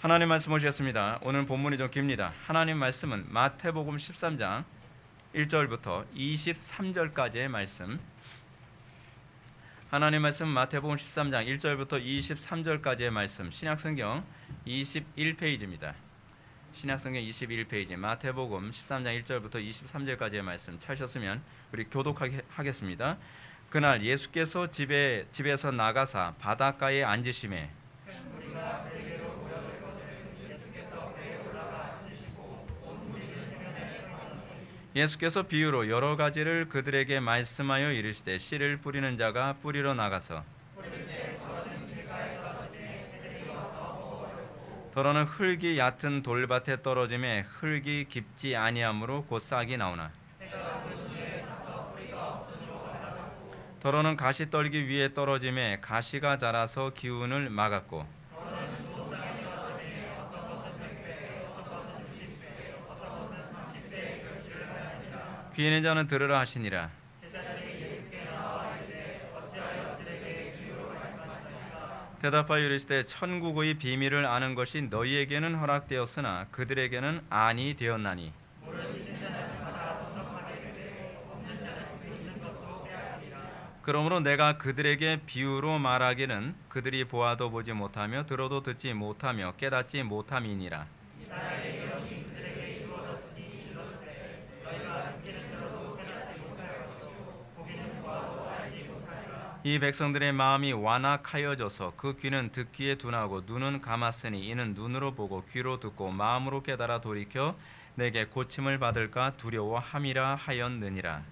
하나님 말씀 오시겠습니다. 오늘 본문이 좀 깁니다. 하나님 말씀은 마태복음 13장 1절부터 23절까지의 말씀. 하나님 말씀 마태복음 13장 1절부터 23절까지의 말씀. 신약성경 21페이지입니다. 신약성경 21페이지 마태복음 13장 1절부터 23절까지의 말씀 찾으셨으면 우리 교독하겠습니다. 그날 예수께서 집에서 나가사 바닷가에 앉으시매 예수께서 비유로 여러 가지를 그들에게 말씀하여 이르시되 씨를 뿌리는 자가 뿌리러 나가서 더러는 흙이 얕은 돌밭에 떨어짐에 흙이 깊지 아니하므로 곧 싹이 나오나 더러는 가시떨기 위에 떨어짐에 가시가 자라서 기운을 막았고 귀 있는 자는 들으라 하시니라. 대답하여 이르시되 천국의 비밀을 아는 것이 너희에게는 허락되었으나 그들에게는 아니 되었나니 그러므로 내가 그들에게 비유로 말하기는 그들이 보아도 보지 못하며 들어도 듣지 못하며 깨닫지 못함이니라. 이 백성들의 마음이 완악하여져서 그 귀는 듣기에 둔하고 눈은 감았으니 이는 눈으로 보고 귀로 듣고 마음으로 깨달아 돌이켜 내게 고침을 받을까 두려워함이라 하였느니라.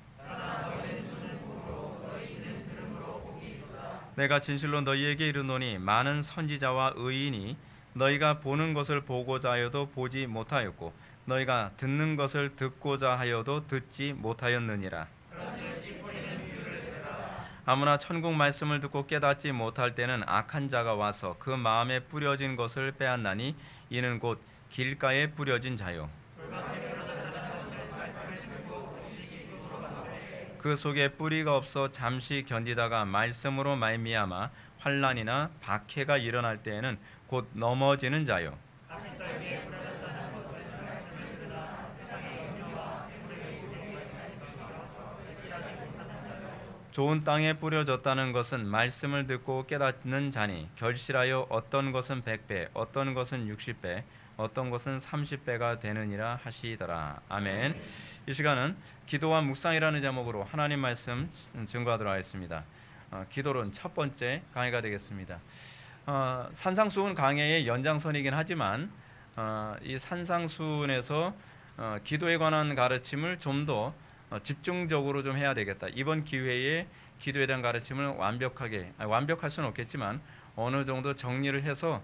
내가 진실로 너희에게 이르노니 많은 선지자와 의인이 너희가 보는 것을 보고자 하여도 보지 못하였고 너희가 듣는 것을 듣고자 하여도 듣지 못하였느니라. 아무나 천국 말씀을 듣고 깨닫지 못할 때는 악한 자가 와서 그 마음에 뿌려진 것을 빼앗나니 이는 곧 길가에 뿌려진 자요 그 속에 뿌리가 없어 잠시 견디다가 말씀으로 말미암아 환난이나 박해가 일어날 때에는 곧 넘어지는 자요 좋은 땅에 뿌려졌다는 것은 말씀을 듣고 깨닫는 자니 결실하여 어떤 것은 100배 어떤 것은 60배 어떤 것은 30배가 되느니라 하시더라. 아멘. 이 시간은 기도와 묵상이라는 제목으로 하나님 말씀 증거하도록 하겠습니다. 기도론 첫 번째 강의가 되겠습니다. 산상수훈 강해의 연장선이긴 하지만 이 산상수훈에서 기도에 관한 가르침을 좀 더 집중적으로 좀 해야 되겠다. 이번 기회에 기도에 대한 가르침을 완벽할 수는 없겠지만 어느 정도 정리를 해서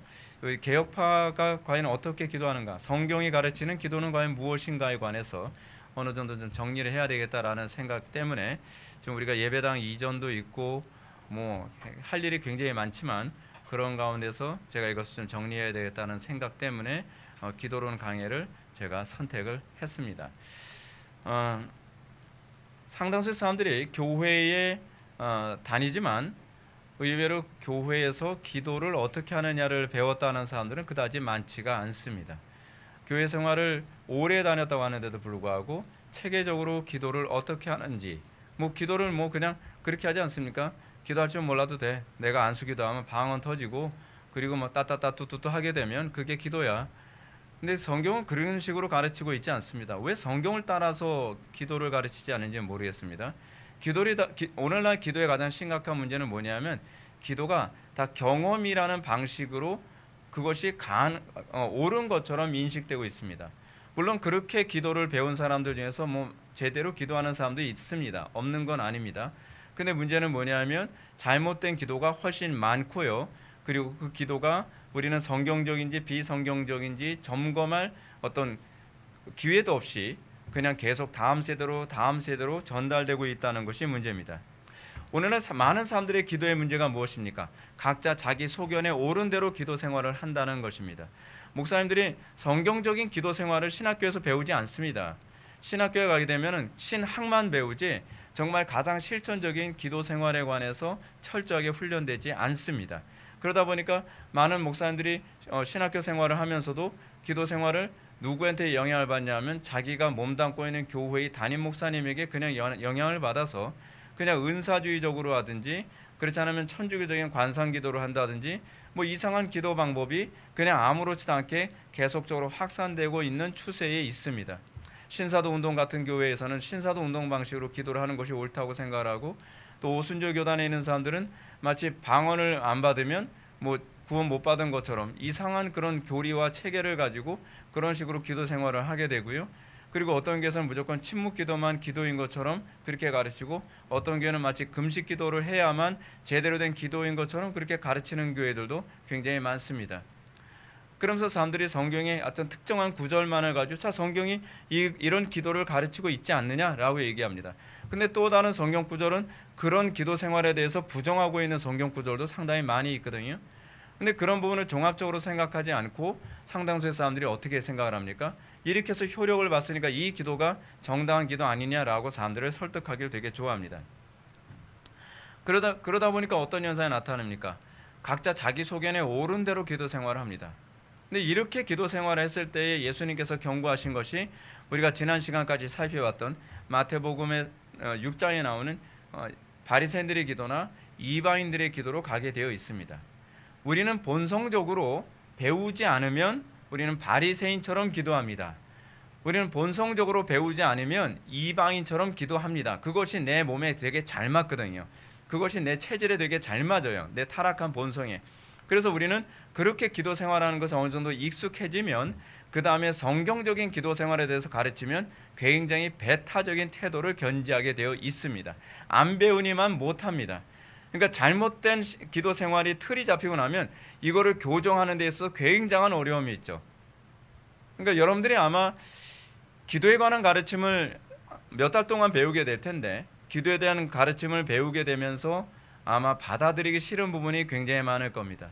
개혁파가 과연 어떻게 기도하는가, 성경이 가르치는 기도는 과연 무엇인가에 관해서 어느 정도 좀 정리를 해야 되겠다라는 생각 때문에 지금 우리가 예배당 이전도 있고 뭐 할 일이 굉장히 많지만 그런 가운데서 제가 이것을 좀 정리해야 되겠다는 생각 때문에 기도론 강해를 제가 선택을 했습니다. 상당수의 사람들이 교회에 다니지만 의외로 교회에서 기도를 어떻게 하느냐를 배웠다는 사람들은 그다지 많지가 않습니다. 교회 생활을 오래 다녔다고 하는데도 불구하고 체계적으로 기도를 어떻게 하는지, 기도를 그냥 그렇게 하지 않습니까? 기도할 줄 몰라도 돼. 내가 안수기도하면 방언 터지고 그리고 따따따 뚜뚜뚜 하게 되면 그게 기도야. 근데 성경은 그런 식으로 가르치고 있지 않습니다. 왜 성경을 따라서 기도를 가르치지 않는지 모르겠습니다. 오늘날 기도의 가장 심각한 문제는 뭐냐면 기도가 다 경험이라는 방식으로 그것이 옳은 것처럼 인식되고 있습니다. 물론 그렇게 기도를 배운 사람들 중에서 제대로 기도하는 사람도 있습니다. 없는 건 아닙니다. 근데 문제는 뭐냐면 잘못된 기도가 훨씬 많고요. 그리고 그 기도가 우리는 성경적인지 비성경적인지 점검할 어떤 기회도 없이 그냥 계속 다음 세대로 전달되고 있다는 것이 문제입니다. 오늘날 많은 사람들의 기도의 문제가 무엇입니까? 각자 자기 소견에 옳은 대로 기도 생활을 한다는 것입니다. 목사님들이 성경적인 기도 생활을 신학교에서 배우지 않습니다. 신학교에 가게 되면 신학만 배우지 정말 가장 실천적인 기도 생활에 관해서 철저하게 훈련되지 않습니다. 그러다 보니까 많은 목사님들이 신학교 생활을 하면서도 기도 생활을 누구한테 영향을 받냐면 자기가 몸담고 있는 교회의 담임 목사님에게 그냥 영향을 받아서 그냥 은사주의적으로 하든지 그렇지 않으면 천주교적인 관상기도를 한다든지 뭐 이상한 기도 방법이 그냥 아무렇지도 않게 계속적으로 확산되고 있는 추세에 있습니다. 신사도 운동 같은 교회에서는 신사도 운동 방식으로 기도를 하는 것이 옳다고 생각을 하고, 또 오순절 교단에 있는 사람들은 마치 방언을 안 받으면 뭐 구원 못 받은 것처럼 이상한 그런 교리와 체계를 가지고 그런 식으로 기도 생활을 하게 되고요. 그리고 어떤 교회에서는 무조건 침묵 기도만 기도인 것처럼 그렇게 가르치고, 어떤 교회는 마치 금식 기도를 해야만 제대로 된 기도인 것처럼 그렇게 가르치는 교회들도 굉장히 많습니다. 그러면서 사람들이 성경의 어떤 특정한 구절만을 가지고 자, 성경이 이런 기도를 가르치고 있지 않느냐라고 얘기합니다. 근데 또 다른 성경 구절은 그런 기도 생활에 대해서 부정하고 있는 성경 구절도 상당히 많이 있거든요. 근데 그런 부분을 종합적으로 생각하지 않고 상당수의 사람들이 어떻게 생각을 합니까? 이렇게 해서 효력을 봤으니까 이 기도가 정당한 기도 아니냐라고 사람들을 설득하기를 되게 좋아합니다. 그러다 보니까 어떤 현상이 나타납니까? 각자 자기 소견에 오른 대로 기도 생활을 합니다. 근데 이렇게 기도 생활을 했을 때에 예수님께서 경고하신 것이 우리가 지난 시간까지 살펴봤던 마태복음의 6장에 나오는 바리새인들의 기도나 이방인들의 기도로 가게 되어 있습니다. 우리는 본성적으로 배우지 않으면 우리는 바리새인처럼 기도합니다. 우리는 본성적으로 배우지 않으면 이방인처럼 기도합니다. 그것이 내 몸에 되게 잘 맞거든요. 그것이 내 체질에 되게 잘 맞아요. 내 타락한 본성에. 그래서 우리는 그렇게 기도 생활하는 것에 어느 정도 익숙해지면 그 다음에 성경적인 기도 생활에 대해서 가르치면 굉장히 배타적인 태도를 견지하게 되어 있습니다. 안 배우니만 못합니다. 그러니까 잘못된 기도 생활이 틀이 잡히고 나면 이거를 교정하는 데 있어서 굉장한 어려움이 있죠. 그러니까 여러분들이 아마 기도에 관한 가르침을 몇 달 동안 배우게 될 텐데, 기도에 대한 가르침을 배우게 되면서 아마 받아들이기 싫은 부분이 굉장히 많을 겁니다.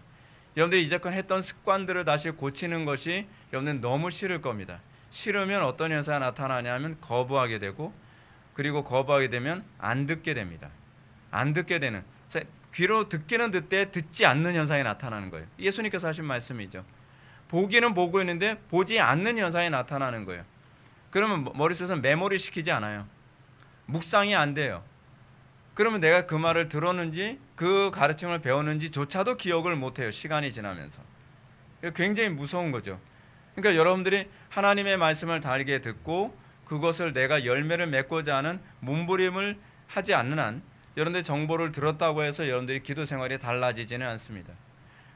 여러분들이 이제껏 했던 습관들을 다시 고치는 것이 여러분들 너무 싫을 겁니다. 싫으면 어떤 현상이 나타나냐면 거부하게 되고, 그리고 거부하게 되면 안 듣게 됩니다. 안 듣게 되는, 귀로 듣기는 듣되 듣지 않는 현상이 나타나는 거예요. 예수님께서 하신 말씀이죠. 보기는 보고 있는데 보지 않는 현상이 나타나는 거예요. 그러면 머릿속에서 메모리 시키지 않아요. 묵상이 안 돼요. 그러면 내가 그 말을 들었는지 그 가르침을 배웠는지조차도 기억을 못해요. 시간이 지나면서. 굉장히 무서운 거죠. 그러니까 여러분들이 하나님의 말씀을 다르게 듣고 그것을 내가 열매를 맺고자 하는 몸부림을 하지 않는 한 여러분들이 정보를 들었다고 해서 여러분들이 기도 생활이 달라지지는 않습니다.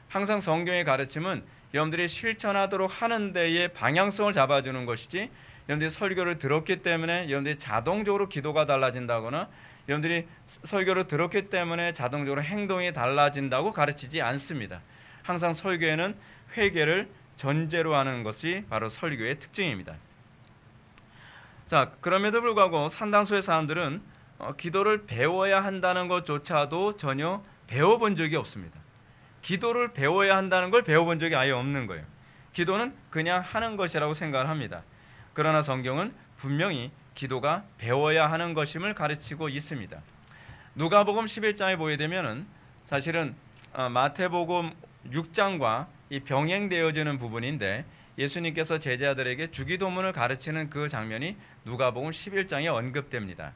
항상 성경의 가르침은 여러분들이 실천하도록 하는 데에 방향성을 잡아주는 것이지, 여러분들이 설교를 들었기 때문에 여러분들이 자동적으로 기도가 달라진다거나 여러분들이 설교를 들었기 때문에 자동적으로 행동이 달라진다고 가르치지 않습니다. 항상 설교에는 회개를 전제로 하는 것이 바로 설교의 특징입니다. 자, 그럼에도 불구하고 상당수의 사람들은 기도를 배워야 한다는 것조차도 전혀 배워본 적이 없습니다. 기도를 배워야 한다는 걸 배워본 적이 아예 없는 거예요. 기도는 그냥 하는 것이라고 생각을 합니다. 그러나 성경은 분명히 기도가 배워야 하는 것임을 가르치고 있습니다. 누가복음 11장에 보게 되면은 사실은 마태복음 6장과 이 병행되어지는 부분인데, 예수님께서 제자들에게 주기도문을 가르치는 그 장면이 누가복음 11장에 언급됩니다.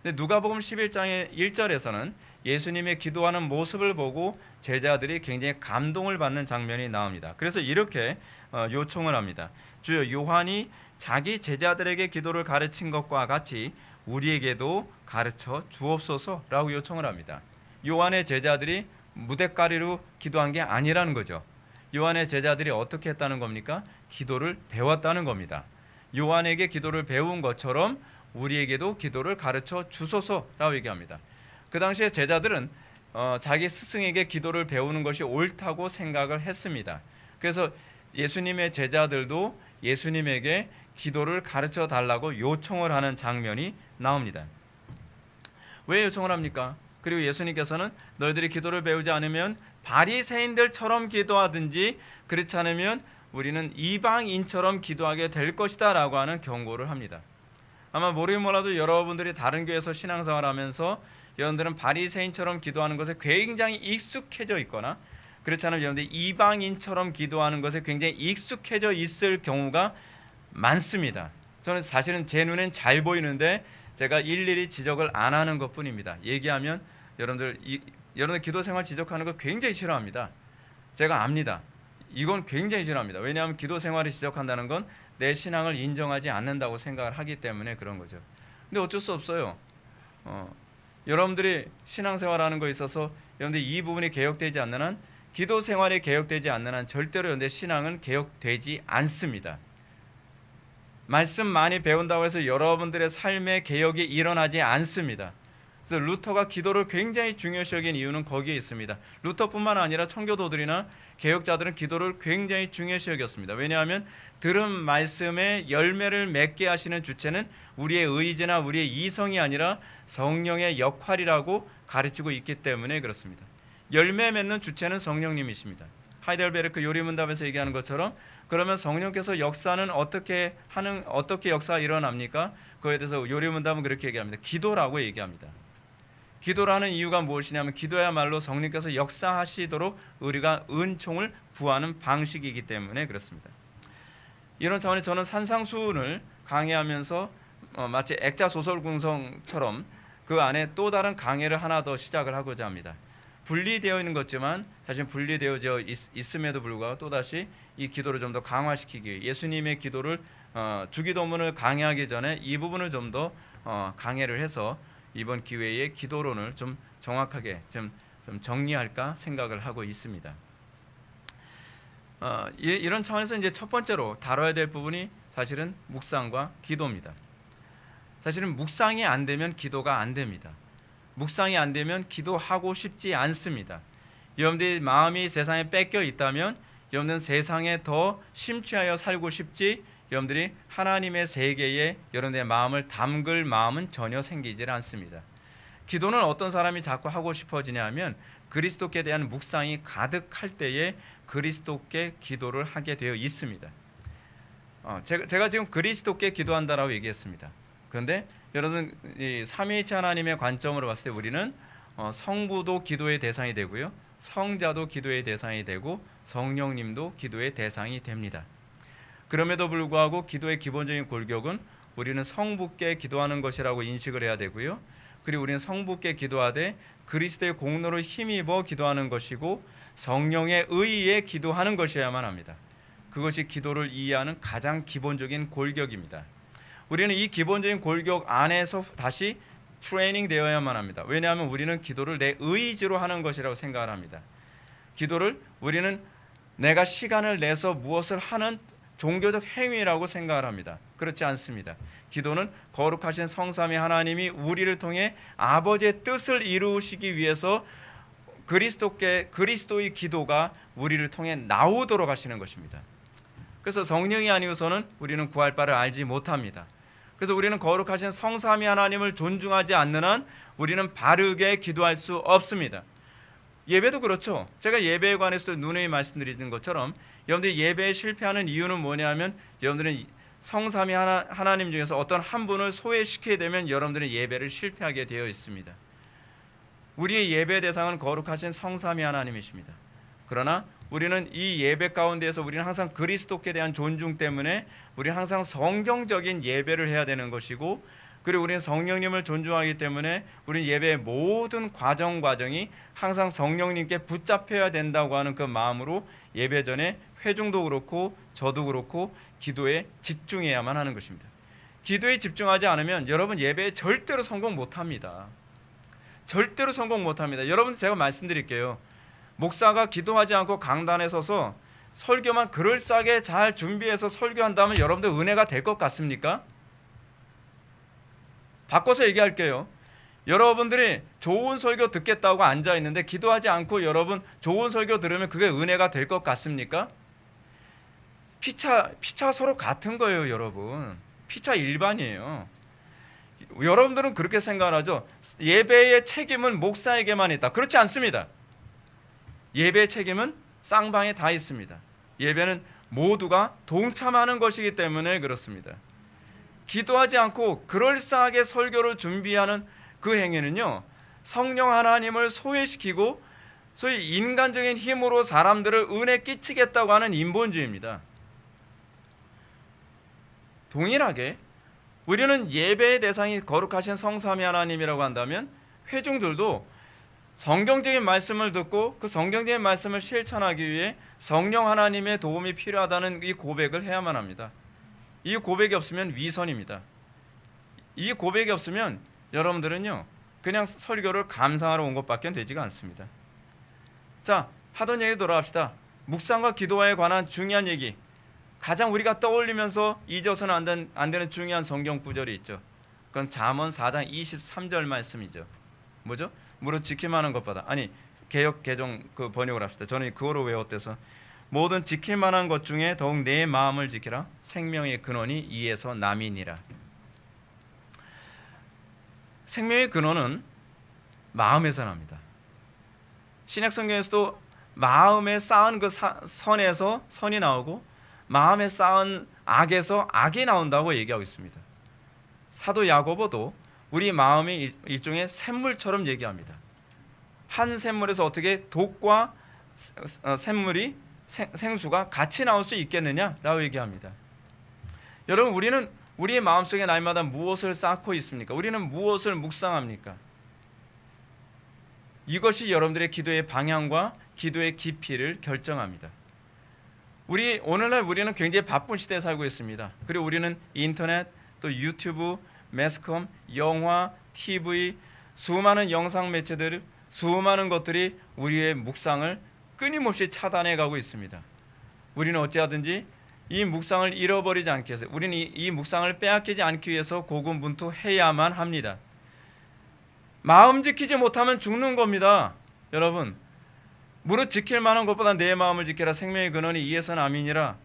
근데 누가복음 11장의 1절에서는 예수님의 기도하는 모습을 보고 제자들이 굉장히 감동을 받는 장면이 나옵니다. 그래서 이렇게 요청을 합니다. 주여, 요한이 자기 제자들에게 기도를 가르친 것과 같이 우리에게도 가르쳐 주옵소서라고 요청을 합니다. 요한의 제자들이 무대가리로 기도한 게 아니라는 거죠. 요한의 제자들이 어떻게 했다는 겁니까? 기도를 배웠다는 겁니다. 요한에게 기도를 배운 것처럼 우리에게도 기도를 가르쳐 주소서라고 얘기합니다. 그 당시에 제자들은 자기 스승에게 기도를 배우는 것이 옳다고 생각을 했습니다. 그래서 예수님의 제자들도 예수님에게 기도를 가르쳐 달라고 요청을 하는 장면이 나옵니다. 왜 요청을 합니까? 그리고 예수님께서는 너희들이 기도를 배우지 않으면 바리새인들처럼 기도하든지 그렇지 않으면 우리는 이방인처럼 기도하게 될 것이다 라고 하는 경고를 합니다. 아마 모르긴 몰라도 여러분들이 다른 교회에서 신앙생활하면서 여러분들은 바리새인처럼 기도하는 것에 굉장히 익숙해져 있거나, 그렇지 않으면 여러분들 이방인처럼 기도하는 것에 굉장히 익숙해져 있을 경우가 많습니다. 저는 사실은 제 눈엔 잘 보이는데 제가 일일이 지적을 안 하는 것뿐입니다. 얘기하면 여러분들 기도 생활 지적하는 거 굉장히 싫어합니다. 제가 압니다. 이건 굉장히 싫어합니다. 왜냐하면 기도 생활을 지적한다는 건 내 신앙을 인정하지 않는다고 생각을 하기 때문에 그런 거죠. 근데 어쩔 수 없어요. 여러분들이 신앙생활하는 거에 있어서 여러분들 이 부분이 개혁되지 않는 한, 기도 생활이 개혁되지 않는 한 절대로 여러분들 신앙은 개혁되지 않습니다. 말씀 많이 배운다고 해서 여러분들의 삶의 개혁이 일어나지 않습니다. 그래서 루터가 기도를 굉장히 중요시 여긴 이유는 거기에 있습니다. 루터뿐만 아니라 청교도들이나 개혁자들은 기도를 굉장히 중요시 여겼습니다. 왜냐하면 들은 말씀의 열매를 맺게 하시는 주체는 우리의 의지나 우리의 이성이 아니라 성령의 역할이라고 가르치고 있기 때문에 그렇습니다. 열매 맺는 주체는 성령님이십니다. 하이델베르크 요리문답에서 얘기하는 것처럼, 그러면 성령께서 역사는 어떻게 역사가 일어납니까? 그에 대해서 요리문답은 그렇게 얘기합니다. 기도라고 얘기합니다. 기도라는 이유가 무엇이냐면 기도야말로 성령께서 역사하시도록 우리가 은총을 구하는 방식이기 때문에 그렇습니다. 이런 차원에서 저는 산상수훈을 강의하면서 마치 액자 소설 구성처럼 그 안에 또 다른 강해를 하나 더 시작을 하고자 합니다. 분리되어 있는 것지만 사실 분리되어져 있음에도 불구하고 또다시 이 기도를 좀 더 강화시키기 위해 예수님의 기도를 주기도문을 강의하기 전에 이 부분을 좀 더 강해를 해서 이번 기회에 기도론을 좀 정확하게 좀 정리할까 생각을 하고 있습니다. 이런 차원에서 이제 첫 번째로 다뤄야 될 부분이 사실은 묵상과 기도입니다. 사실은 묵상이 안 되면 기도가 안 됩니다. 묵상이 안 되면 기도하고 싶지 않습니다. 여러분들이 마음이 세상에 뺏겨 있다면 여러분들은 세상에 더 심취하여 살고 싶지, 여러분들이 하나님의 세계에 여러분들의 마음을 담글 마음은 전혀 생기질 않습니다. 기도는 어떤 사람이 자꾸 하고 싶어지냐 하면 그리스도께 대한 묵상이 가득할 때에 그리스도께 기도를 하게 되어 있습니다. 제가 지금 그리스도께 기도한다라고 얘기했습니다. 그런데 여러분, 이 삼위일체 하나님의 관점으로 봤을 때 우리는 성부도 기도의 대상이 되고요, 성자도 기도의 대상이 되고 성령님도 기도의 대상이 됩니다. 그럼에도 불구하고 기도의 기본적인 골격은 우리는 성부께 기도하는 것이라고 인식을 해야 되고요, 그리고 우리는 성부께 기도하되 그리스도의 공로로 힘입어 기도하는 것이고 성령의 의에 기도하는 것이어야만 합니다. 그것이 기도를 이해하는 가장 기본적인 골격입니다. 우리는 이 기본적인 골격 안에서 다시 트레이닝 되어야만 합니다. 왜냐하면 우리는 기도를 내 의지로 하는 것이라고 생각을 합니다. 기도를 우리는 내가 시간을 내서 무엇을 하는 종교적 행위라고 생각을 합니다. 그렇지 않습니다. 기도는 거룩하신 성삼위 하나님이 우리를 통해 아버지의 뜻을 이루시기 위해서 그리스도의 기도가 우리를 통해 나오도록 하시는 것입니다. 그래서 성령이 아니고서는 우리는 구할 바를 알지 못합니다. 그래서 우리는 거룩하신 성삼위 하나님을 존중하지 않는 한 우리는 바르게 기도할 수 없습니다. 예배도 그렇죠. 제가 예배에 관해서도 누누이 말씀드리는 것처럼 여러분들이 예배에 실패하는 이유는 뭐냐면 여러분들은 성삼위 하나님 중에서 어떤 한 분을 소외시키게 되면 여러분들은 예배를 실패하게 되어 있습니다. 우리의 예배 대상은 거룩하신 성삼위 하나님이십니다. 그러나 우리는 이 예배 가운데에서 우리는 항상 그리스도께 대한 존중 때문에 우리는 항상 성경적인 예배를 해야 되는 것이고, 그리고 우리는 성령님을 존중하기 때문에 우리는 예배의 모든 과정이 항상 성령님께 붙잡혀야 된다고 하는 그 마음으로 예배 전에 회중도 그렇고 저도 그렇고 기도에 집중해야만 하는 것입니다. 기도에 집중하지 않으면 여러분 예배에 절대로 성공 못합니다. 절대로 성공 못합니다. 여러분, 제가 말씀드릴게요. 목사가 기도하지 않고 강단에 서서 설교만 그럴싸하게 잘 준비해서 설교한다면 여러분들 은혜가 될 것 같습니까? 바꿔서 얘기할게요. 여러분들이 좋은 설교 듣겠다고 앉아있는데 기도하지 않고 여러분 좋은 설교 들으면 그게 은혜가 될 것 같습니까? 피차 서로 같은 거예요, 여러분. 피차 일반이에요. 여러분들은 그렇게 생각하죠. 예배의 책임은 목사에게만 있다. 그렇지 않습니다. 예배의 책임은 쌍방에 다 있습니다. 예배는 모두가 동참하는 것이기 때문에 그렇습니다. 기도하지 않고 그럴싸하게 설교를 준비하는 그 행위는요, 성령 하나님을 소외시키고 소위 인간적인 힘으로 사람들을 은혜 끼치겠다고 하는 인본주의입니다. 동일하게 우리는 예배의 대상이 거룩하신 성삼위 하나님이라고 한다면 회중들도 성경적인 말씀을 듣고 그 성경적인 말씀을 실천하기 위해 성령 하나님의 도움이 필요하다는 이 고백을 해야만 합니다. 이 고백이 없으면 위선입니다. 이 고백이 없으면 여러분들은요 그냥 설교를 감상하러 온 것밖에 되지가 않습니다. 자, 하던 얘기 돌아갑시다. 묵상과 기도에 관한 중요한 얘기, 가장 우리가 떠올리면서 잊어서는 안 되는 중요한 성경 구절이 있죠. 그건 잠언 4장 23절 말씀이죠. 뭐죠? 무릇 지킬만한 것보다, 아니 개역 개정 그 번역을 합시다. 저는 그거로 외웠대서 모든 지킬만한 것 중에 더욱 내 마음을 지키라. 생명의 근원이 이에서 남이니라. 생명의 근원은 마음에서 납니다. 신약 성경에서도 마음에 쌓은 그 선에서 선이 나오고 마음에 쌓은 악에서 악이 나온다고 얘기하고 있습니다. 사도 야고보도 우리 마음이 일종의 샘물처럼 얘기합니다. 한 샘물에서 어떻게 독과 샘물이 생수가 같이 나올 수 있겠느냐라고 얘기합니다. 여러분, 우리는 우리의 마음속에 날마다 무엇을 쌓고 있습니까? 우리는 무엇을 묵상합니까? 이것이 여러분들의 기도의 방향과 기도의 깊이를 결정합니다. 오늘날 우리는 굉장히 바쁜 시대에 살고 있습니다. 그리고 우리는 인터넷, 또 유튜브, 매스컴, 영화, TV, 수많은 영상 매체들, 수많은 것들이 우리의 묵상을 끊임없이 차단해 가고 있습니다. 우리는 어찌하든지 이 묵상을 잃어버리지 않기 위해서, 우리는 이 묵상을 빼앗기지 않기 위해서 고군분투해야만 합니다. 마음 지키지 못하면 죽는 겁니다. 여러분, 무릇 지킬 만한 것보다 내 마음을 지켜라. 생명의 근원이 이에서 남이니라.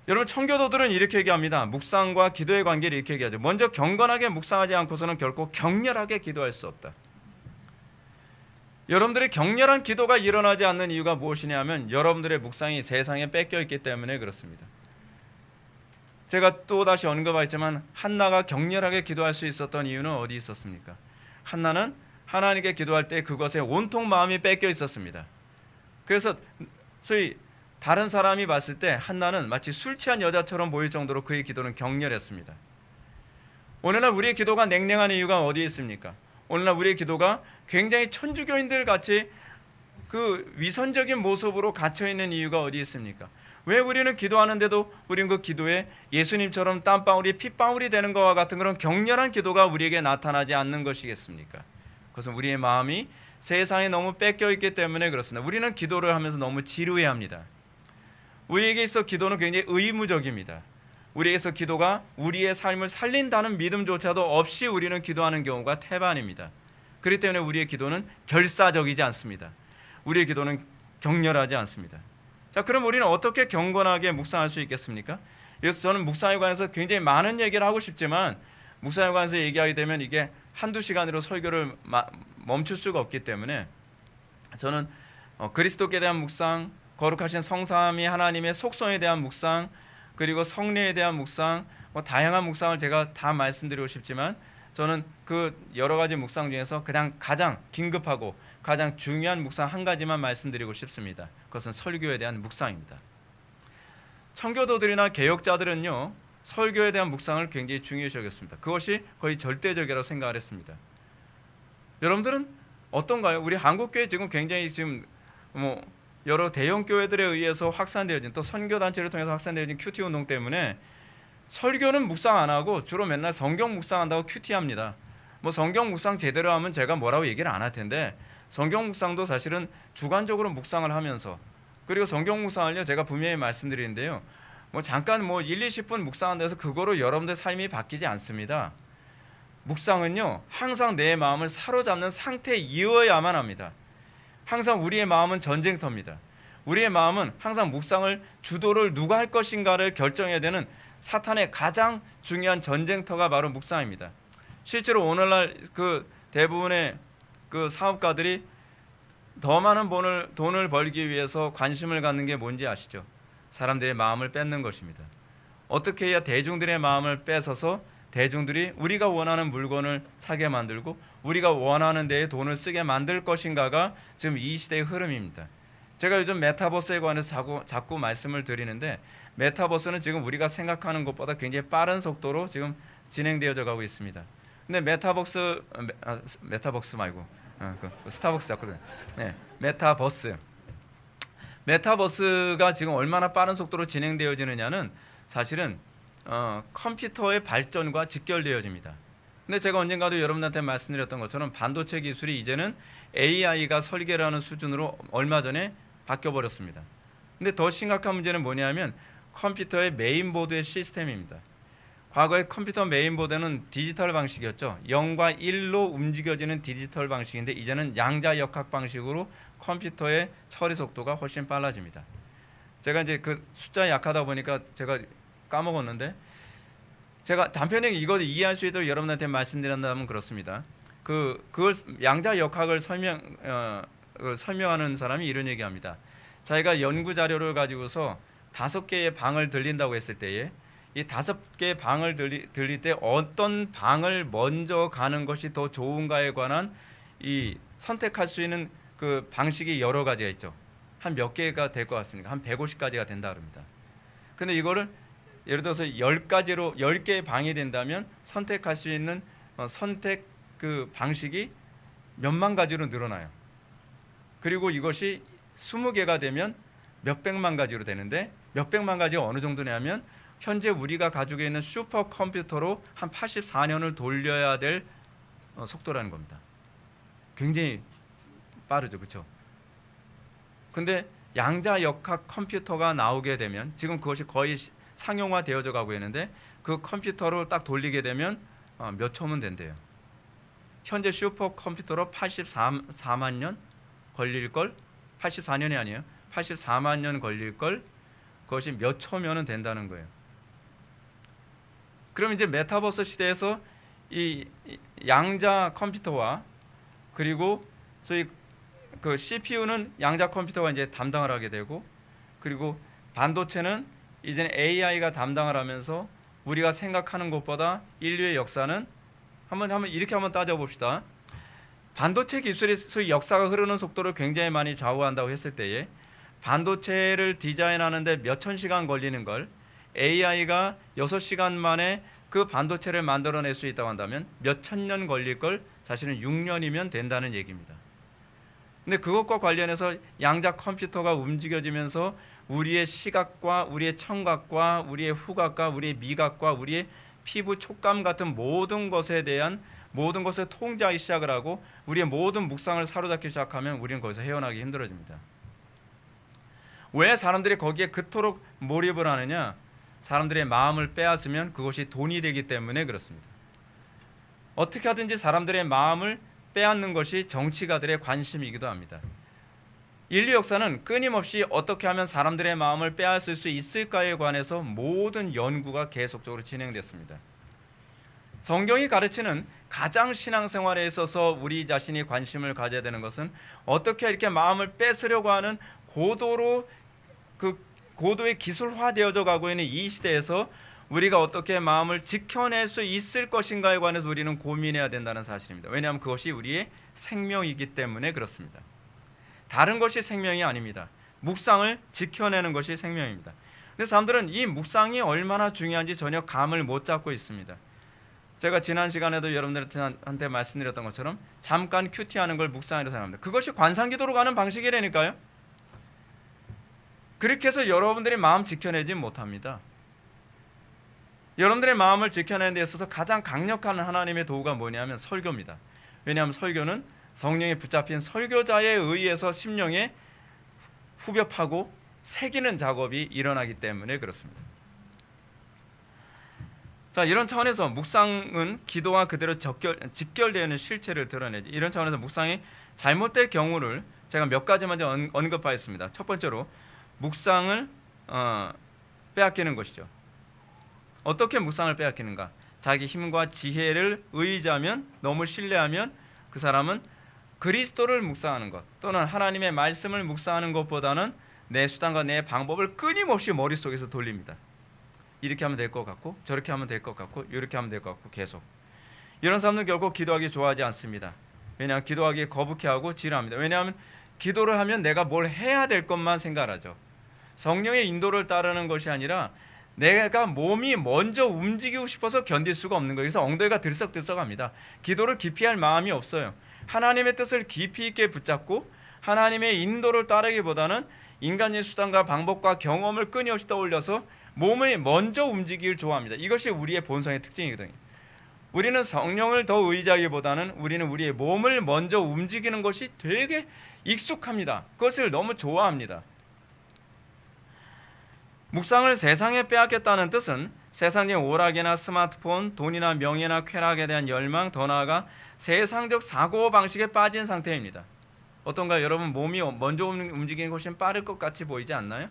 여러분, 청교도들은 이렇게 얘기합니다. 묵상과 기도의 관계를 이렇게 얘기하죠. 먼저 경건하게 묵상하지 않고서는 결코 격렬하게 기도할 수 없다. 여러분들의 격렬한 기도가 일어나지 않는 이유가 무엇이냐 하면 여러분들의 묵상이 세상에 뺏겨 있기 때문에 그렇습니다. 제가 또다시 언급하지만 한나가 격렬하게 기도할 수 있었던 이유는 어디 있었습니까? 한나는 하나님께 기도할 때 그것에 온통 마음이 뺏겨 있었습니다. 그래서 소위 다른 사람이 봤을 때 한나는 마치 술 취한 여자처럼 보일 정도로 그의 기도는 격렬했습니다. 오늘날 우리의 기도가 냉랭한 이유가 어디에 있습니까? 오늘날 우리의 기도가 굉장히 천주교인들 같이 그 위선적인 모습으로 갇혀 있는 이유가 어디에 있습니까? 왜 우리는 기도하는데도 우리는 그 기도에 예수님처럼 땀방울이 핏방울이 되는 것과 같은 그런 격렬한 기도가 우리에게 나타나지 않는 것이겠습니까? 그것은 우리의 마음이 세상에 너무 뺏겨 있기 때문에 그렇습니다. 우리는 기도를 하면서 너무 지루해합니다. 우리에게 있어 기도는 굉장히 의무적입니다. 우리에게서 기도가 우리의 삶을 살린다는 믿음조차도 없이 우리는 기도하는 경우가 태반입니다. 그렇기 때문에 우리의 기도는 결사적이지 않습니다. 우리의 기도는 격렬하지 않습니다. 자, 그럼 우리는 어떻게 경건하게 묵상할 수 있겠습니까? 그래서 저는 묵상에 관해서 굉장히 많은 얘기를 하고 싶지만 묵상에 관해서 얘기하게 되면 이게 한두 시간으로 설교를 멈출 수가 없기 때문에 저는 그리스도께 대한 묵상, 거룩하신 성삼위 하나님의 속성에 대한 묵상, 그리고 성례에 대한 묵상, 다양한 묵상을 제가 다 말씀드리고 싶지만 저는 그 여러 가지 묵상 중에서 그냥 가장 긴급하고 가장 중요한 묵상 한 가지만 말씀드리고 싶습니다. 그것은 설교에 대한 묵상입니다. 청교도들이나 개혁자들은요, 설교에 대한 묵상을 굉장히 중요시 여겼습니다. 그것이 거의 절대적이라고 생각을 했습니다. 여러분들은 어떤가요? 우리 한국교회 지금 굉장히 여러 대형 교회들에 의해서 확산되어진, 또 선교단체를 통해서 확산되어진 큐티 운동 때문에 설교는 묵상 안 하고 주로 맨날 성경 묵상한다고 큐티합니다. 성경 묵상 제대로 하면 제가 뭐라고 얘기를 안 할 텐데 성경 묵상도 사실은 주관적으로 묵상을 하면서, 그리고 성경 묵상을요 제가 분명히 말씀드리는데요, 잠깐 1, 20분 묵상한다 해서 그거로 여러분들 삶이 바뀌지 않습니다. 묵상은요 항상 내 마음을 사로잡는 상태이어야만 합니다. 항상 우리의 마음은 전쟁터입니다. 우리의 마음은 항상 묵상을 주도를 누가 할 것인가를 결정해야 되는 사탄의 가장 중요한 전쟁터가 바로 묵상입니다. 실제로 오늘날 그 대부분의 그 사업가들이 더 많은 돈을 벌기 위해서 관심을 갖는 게 뭔지 아시죠? 사람들의 마음을 뺏는 것입니다. 어떻게 해야 대중들의 마음을 뺏어서 대중들이 우리가 원하는 물건을 사게 만들고 우리가 원하는 데에 돈을 쓰게 만들 것인가가 지금 이 시대의 흐름입니다. 제가 요즘 메타버스에 관해서 자꾸 말씀을 드리는데, 메타버스는 지금 우리가 생각하는 것보다 굉장히 빠른 속도로 지금 진행되어져 가고 있습니다. 근데 메타버스 말고 그 스타벅스 잡거든요. 네, 메타버스가 지금 얼마나 빠른 속도로 진행되어지느냐는 사실은 컴퓨터의 발전과 직결되어집니다. 근데 제가 언젠가도 여러분한테 말씀드렸던 것처럼 반도체 기술이 이제는 AI가 설계를 하는 수준으로 얼마 전에 바뀌어 버렸습니다. 근데 더 심각한 문제는 뭐냐면 컴퓨터의 메인보드의 시스템입니다. 과거에 컴퓨터 메인보드는 디지털 방식이었죠. 0과 1로 움직여지는 디지털 방식인데 이제는 양자역학 방식으로 컴퓨터의 처리 속도가 훨씬 빨라집니다. 제가 이제 그 숫자에 약하다 보니까 제가 까먹었는데, 제가 단편하게 이걸 이해할 수 있도록 여러분한테 말씀드린다면 그렇습니다. 그걸 양자역학을 설명하는 사람이 이런 얘기합니다. 자기가 연구 자료를 가지고서 5개의 방을 들린다고 했을 때에 이 5개의 방을 들릴 때 어떤 방을 먼저 가는 것이 더 좋은가에 관한 이 선택할 수 있는 그 방식이 여러 가지가 있죠. 한 몇 개가 될 것 같습니까? 한 150가지가 된다 그럽니다. 근데 이거를 예를 들어서 10개의 방이 된다면 선택할 수 있는 선택 그 방식이 몇만 가지로 늘어나요. 그리고 이것이 20개가 되면 몇백만 가지로 되는데, 몇백만 가지가 어느 정도냐면 현재 우리가 가지고 있는 슈퍼컴퓨터로 한 84년을 돌려야 될 속도라는 겁니다. 굉장히 빠르죠, 그렇죠? 근데 양자역학 컴퓨터가 나오게 되면, 지금 그것이 거의 상용화되어져 가고 있는데, 그 컴퓨터를 딱 돌리게 되면 몇 초면 된대요. 현재 슈퍼컴퓨터로 84만 년 걸릴 걸, 84년이 아니에요. 84만 년 걸릴 걸, 그것이 몇 초면은 된다는 거예요. 그럼 이제 메타버스 시대에서 이 양자 컴퓨터와 그리고 소위 그 CPU는 양자 컴퓨터가 이제 담당을 하게 되고, 그리고 반도체는 이제는 AI가 담당을 하면서 우리가 생각하는 것보다 인류의 역사는 이렇게 한번 따져봅시다. 반도체 기술이 소위 역사가 흐르는 속도를 굉장히 많이 좌우한다고 했을 때에 반도체를 디자인하는데 몇천 시간 걸리는 걸 AI가 6시간 만에 그 반도체를 만들어낼 수 있다고 한다면 몇천 년 걸릴 걸 사실은 6년이면 된다는 얘기입니다. 근데 그것과 관련해서 양자 컴퓨터가 움직여지면서 우리의 시각과 우리의 청각과 우리의 후각과 우리의 미각과 우리의 피부 촉감 같은 모든 것에 대한 모든 것을 통제하기 시작을 하고 우리의 모든 묵상을 사로잡기 시작하면 우리는 거기서 헤어나기 힘들어집니다. 왜 사람들이 거기에 그토록 몰입을 하느냐? 사람들의 마음을 빼앗으면 그것이 돈이 되기 때문에 그렇습니다. 어떻게 하든지 사람들의 마음을 빼앗는 것이 정치가들의 관심이기도 합니다. 인류 역사는 끊임없이 어떻게 하면 사람들의 마음을 빼앗을 수 있을까에 관해서 모든 연구가 계속적으로 진행됐습니다. 성경이 가르치는 가장 신앙생활에 있어서 우리 자신이 관심을 가져야 되는 것은 어떻게 이렇게 마음을 뺏으려고 하는 고도의 기술화되어져 가고 있는 이 시대에서 우리가 어떻게 마음을 지켜낼 수 있을 것인가에 관해서 우리는 고민해야 된다는 사실입니다. 왜냐하면 그것이 우리의 생명이기 때문에 그렇습니다. 다른 것이 생명이 아닙니다. 묵상을 지켜내는 것이 생명입니다. 근데 사람들은 이 묵상이 얼마나 중요한지 전혀 감을 못 잡고 있습니다. 제가 지난 시간에도 여러분들한테 말씀드렸던 것처럼 잠깐 큐티하는 걸 묵상이라고 생각합니다. 그것이 관상기도로 가는 방식이라니까요. 그렇게 해서 여러분들이 마음 지켜내지 못합니다. 여러분들의 마음을 지켜내는 데 있어서 가장 강력한 하나님의 도구가 뭐냐면 설교입니다. 왜냐하면 설교는 성령에 붙잡힌 설교자에 의해서 심령에 후벼 파고 새기는 작업이 일어나기 때문에 그렇습니다. 자, 이런 차원에서 묵상은 기도와 그대로 직결되는 실체를 드러내지. 이런 차원에서 묵상이 잘못된 경우를 제가 몇 가지만 언급하였습니다. 첫 번째로 묵상을 빼앗기는 것이죠. 어떻게 묵상을 빼앗기는가? 자기 힘과 지혜를 의지하면, 너무 신뢰하면 그 사람은 그리스도를 묵상하는 것 또는 하나님의 말씀을 묵상하는 것보다는 내 수단과 내 방법을 끊임없이 머릿속에서 돌립니다. 이렇게 하면 될 것 같고 저렇게 하면 될 것 같고 이렇게 하면 될 것 같고 계속. 이런 사람들은 결국 기도하기 좋아하지 않습니다. 왜냐하면 기도하기 거북해하고 지루합니다. 왜냐하면 기도를 하면 내가 뭘 해야 될 것만 생각하죠. 성령의 인도를 따르는 것이 아니라 내가 몸이 먼저 움직이고 싶어서 견딜 수가 없는 거예요. 그래서 엉덩이가 들썩들썩합니다. 기도를 깊이 할 마음이 없어요. 하나님의 뜻을 깊이 있게 붙잡고 하나님의 인도를 따르기보다는 인간의 수단과 방법과 경험을 끊임없이 떠올려서 몸을 먼저 움직이길 좋아합니다. 이것이 우리의 본성의 특징이거든요. 우리는 성령을 더 의지하기보다는 우리는 우리의 몸을 먼저 움직이는 것이 되게 익숙합니다. 그것을 너무 좋아합니다. 묵상을 세상에 빼앗겼다는 뜻은 세상의 오락이나 스마트폰, 돈이나 명예나 쾌락에 대한 열망, 더 나아가 세상적 사고방식에 빠진 상태입니다. 어떤가 여러분, 몸이 먼저 움직이는 것이 빠를 것 같이 보이지 않나요?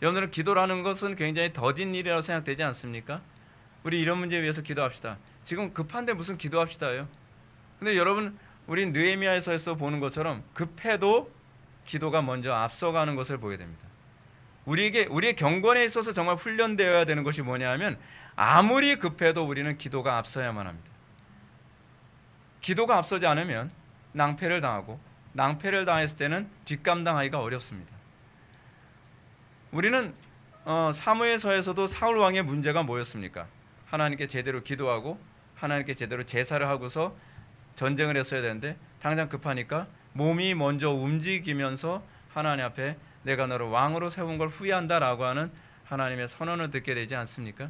여러분들은 기도라는 것은 굉장히 더딘 일이라고 생각되지 않습니까? 우리 이런 문제에 위해서 기도합시다. 지금 급한데 무슨 기도합시다요? 근데 여러분, 우리 느헤미야에서 보는 것처럼 급해도 기도가 먼저 앞서가는 것을 보게 됩니다. 우리의 경건에 있어서 정말 훈련되어야 되는 것이 뭐냐 하면 아무리 급해도 우리는 기도가 앞서야만 합니다. 기도가 앞서지 않으면 낭패를 당하고 낭패를 당했을 때는 뒷감당하기가 어렵습니다. 우리는 사무엘서에서도 사울 왕의 문제가 뭐였습니까? 하나님께 제대로 기도하고 하나님께 제대로 제사를 하고서 전쟁을 했어야 되는데 당장 급하니까 몸이 먼저 움직이면서 하나님 앞에 내가 너를 왕으로 세운 걸 후회한다라고 하는 하나님의 선언을 듣게 되지 않습니까?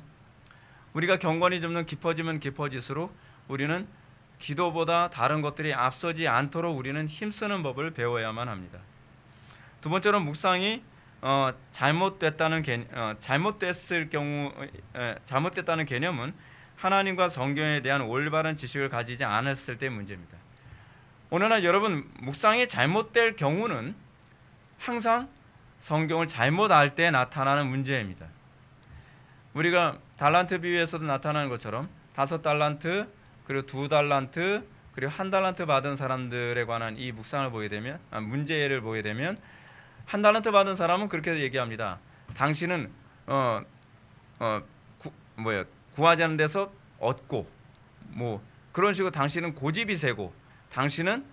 우리가 경건이 좀 더 깊어지면 깊어질수록 우리는 기도보다 다른 것들이 앞서지 않도록 우리는 힘쓰는 법을 배워야만 합니다. 두 번째로 묵상이 잘못됐다는 개념은 하나님과 성경에 대한 올바른 지식을 가지지 않았을 때의 문제입니다. 오늘날 여러분, 묵상이 잘못될 경우는 항상 성경을 잘못 알 때 나타나는 문제입니다. 우리가 달란트 비유에서도 나타나는 것처럼 5달란트 그리고 2달란트 그리고 1달란트 받은 사람들에 관한 이 묵상을 보게 되면 문제를 보게 되면 1달란트 받은 사람은 그렇게 얘기합니다. 당신은 구하지 않은 데서 얻고 뭐 그런 식으로 당신은 고집이 세고 당신은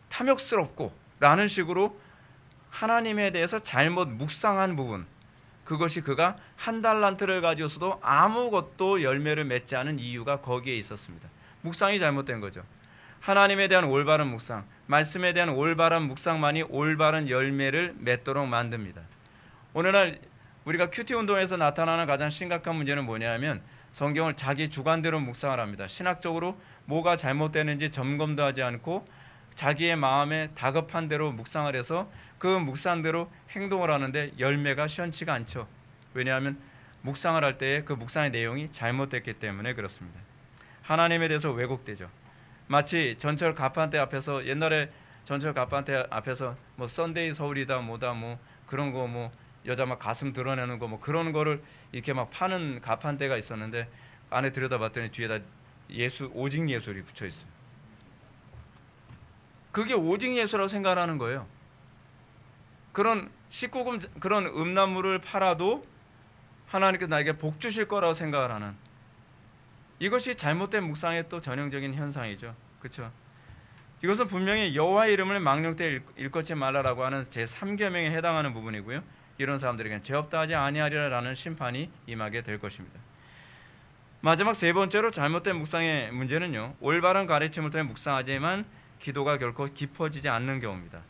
탐욕스럽고 라는 식으로 하나님에 대해서 잘못 묵상한 부분, 그것이 그가 1달란트를 가지고서도 아무것도 열매를 맺지 않은 이유가 거기에 있었습니다. 묵상이 잘못된 거죠. 하나님에 대한 올바른 묵상, 말씀에 대한 올바른 묵상만이 올바른 열매를 맺도록 만듭니다. 오늘날 우리가 큐티 운동에서 나타나는 가장 심각한 문제는 뭐냐면 성경을 자기 주관대로 묵상을 합니다. 신학적으로 뭐가 잘못되는지 점검도 하지 않고 자기의 마음에 다급한 대로 묵상을 해서 그 묵상대로 행동을 하는데 열매가 시원치가 않죠. 왜냐하면 묵상을 할 때에 그 묵상의 내용이 잘못됐기 때문에 그렇습니다. 하나님에 대해서 왜곡되죠. 마치 전철 가판대 앞에서, 옛날에 전철 가판대 앞에서 뭐 썬데이 서울이다 뭐다 뭐 그런 거 뭐 여자 막 가슴 드러내는 거 뭐 그런 거를 이렇게 막 파는 가판대가 있었는데 안에 들여다봤더니 뒤에다 오직 예술이 붙여 있어요. 그게 오직 예수라고 생각하는 거예요. 그런 19금 그런 음란물을 팔아도 하나님께서 나에게 복 주실 거라고 생각을 하는, 이것이 잘못된 묵상의 또 전형적인 현상이죠. 그렇죠? 이것은 분명히 여호와의 이름을 망령되이 일컫지 말라라고 하는 제3계명에 해당하는 부분이고요. 이런 사람들에게는 죄 없다 하지 아니하리라라는 심판이 임하게 될 것입니다. 마지막 세 번째로 잘못된 묵상의 문제는요, 올바른 가르침을 통해 묵상하지만 기도가 결코 깊어지지 않는 경우입니다.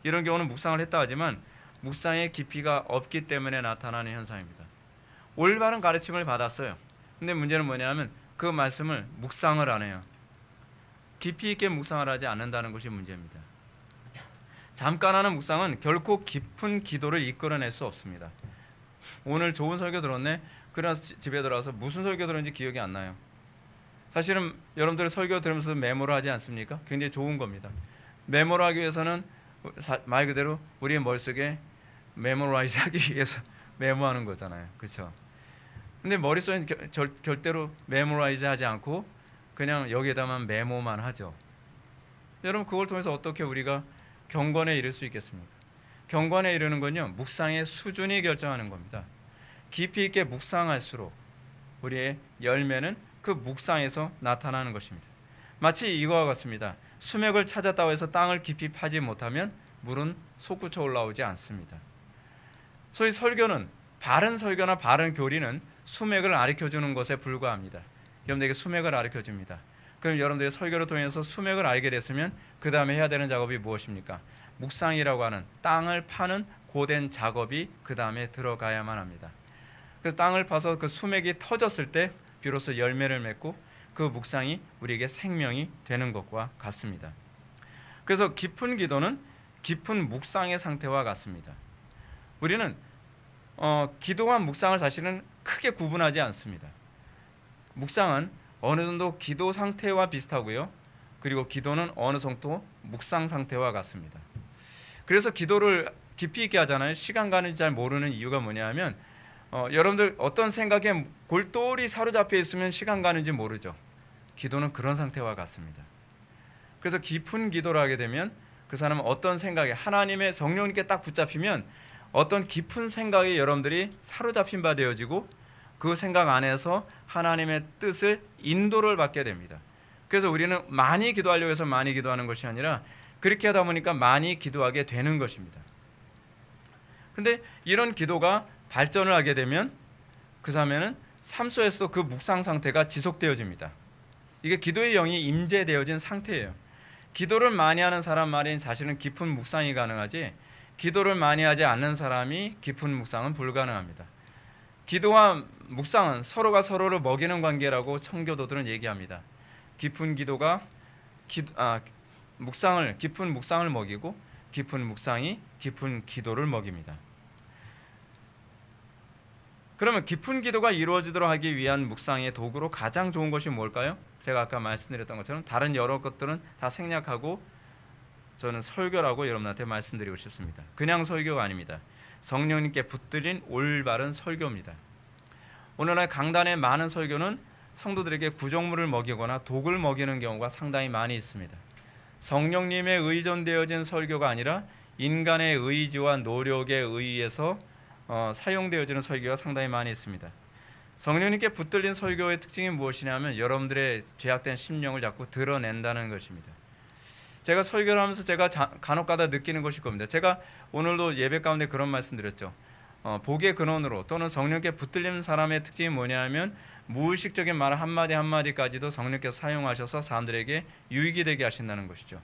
이런 경우는 묵상을 했다 하지만 묵상의 깊이가 없기 때문에 나타나는 현상입니다. 올바른 가르침을 받았어요. 근데 문제는 뭐냐면 그 말씀을 묵상을 안 해요. 깊이 있게 묵상을 하지 않는다는 것이 문제입니다. 잠깐 하는 묵상은 결코 깊은 기도를 이끌어낼 수 없습니다. 오늘 좋은 설교 들었네. 그래서 집에 들어와서 무슨 설교 들었는지 기억이 안 나요. 사실은 여러분들 설교 들으면서 메모를 하지 않습니까? 굉장히 좋은 겁니다. 메모를 하기 위해서는 말 그대로 우리의 머릿속에 메모라이즈 하기 위해서 메모하는 거잖아요. 그렇죠? 근데 머릿속에 절대로 메모라이즈 하지 않고 그냥 여기에다만 메모만 하죠. 여러분, 그걸 통해서 어떻게 우리가 경건에 이를 수 있겠습니까? 경건에 이르는 건요, 묵상의 수준이 결정하는 겁니다. 깊이 있게 묵상할수록 우리의 열매는 그 묵상에서 나타나는 것입니다. 마치 이거와 같습니다. 수맥을 찾았다고 해서 땅을 깊이 파지 못하면 물은 솟구쳐 올라오지 않습니다. 소위 설교는, 바른 설교나 바른 교리는 수맥을 가르쳐주는 것에 불과합니다. 여러분들에게 수맥을 가르쳐줍니다. 그럼 여러분들이 설교를 통해서 수맥을 알게 됐으면 그 다음에 해야 되는 작업이 무엇입니까? 묵상이라고 하는 땅을 파는 고된 작업이 그 다음에 들어가야만 합니다. 그래서 땅을 파서 그 수맥이 터졌을 때 비로소 열매를 맺고 그 묵상이 우리에게 생명이 되는 것과 같습니다. 그래서 깊은 기도는 깊은 묵상의 상태와 같습니다. 우리는 기도와 묵상을 사실은 크게 구분하지 않습니다. 묵상은 어느 정도 기도 상태와 비슷하고요. 그리고 기도는 어느 정도 묵상 상태와 같습니다. 그래서 기도를 깊이 있게 하잖아요. 시간 가는지 잘 모르는 이유가 뭐냐면 여러분들 어떤 생각에 골똘히 사로잡혀 있으면 시간 가는지 모르죠. 기도는 그런 상태와 같습니다. 그래서 깊은 기도를 하게 되면 그 사람은 어떤 생각에 하나님의 성령님께 딱 붙잡히면 어떤 깊은 생각에 여러분들이 사로잡힌 바 되어지고 그 생각 안에서 하나님의 뜻을 인도를 받게 됩니다. 그래서 우리는 많이 기도하려고 해서 많이 기도하는 것이 아니라 그렇게 하다 보니까 많이 기도하게 되는 것입니다. 근데 이런 기도가 발전을 하게 되면 그 다음에는 삶 속에서 그 묵상 상태가 지속되어집니다. 이게 기도의 영이 임재되어진 상태예요. 기도를 많이 하는 사람 말인 사실은 깊은 묵상이 가능하지, 기도를 많이 하지 않는 사람이 깊은 묵상은 불가능합니다. 기도와 묵상은 서로가 서로를 먹이는 관계라고 청교도들은 얘기합니다. 깊은 기도가 깊은 묵상을 먹이고 깊은 묵상이 깊은 기도를 먹입니다. 그러면 깊은 기도가 이루어지도록 하기 위한 묵상의 도구로 가장 좋은 것이 뭘까요? 제가 아까 말씀드렸던 것처럼 다른 여러 것들은 다 생략하고 저는 설교라고 여러분한테 말씀드리고 싶습니다. 그냥 설교가 아닙니다. 성령님께 붙들린 올바른 설교입니다. 오늘날 강단의 많은 설교는 성도들에게 구정물을 먹이거나 독을 먹이는 경우가 상당히 많이 있습니다. 성령님의 의존되어진 설교가 아니라 인간의 의지와 노력에 의해서 사용되어지는 설교가 상당히 많이 있습니다. 성령님께 붙들린 설교의 특징이 무엇이냐면 여러분들의 죄악된 심령을 자꾸 드러낸다는 것입니다. 제가 설교를 하면서 제가 간혹가다 느끼는 것일 겁니다. 제가 오늘도 예배 가운데 그런 말씀 드렸죠. 복의 근원으로 또는 성령께 붙들린 사람의 특징이 뭐냐면 무의식적인 말 한마디 한마디까지도 성령께서 사용하셔서 사람들에게 유익이 되게 하신다는 것이죠.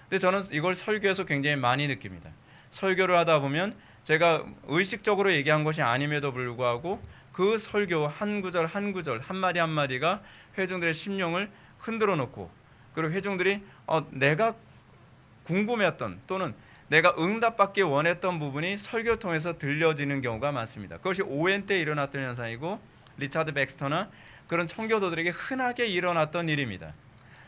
근데 저는 이걸 설교에서 굉장히 많이 느낍니다. 설교를 하다 보면 제가 의식적으로 얘기한 것이 아님에도 불구하고 그 설교 한 구절 한 구절 한마디 한마디가 회중들의 심령을 흔들어 놓고, 그리고 회중들이 내가 궁금해했던 또는 내가 응답받기 원했던 부분이 설교 통해서 들려지는 경우가 많습니다. 그것이 오웬 때 일어났던 현상이고 리차드 백스터나 그런 청교도들에게 흔하게 일어났던 일입니다.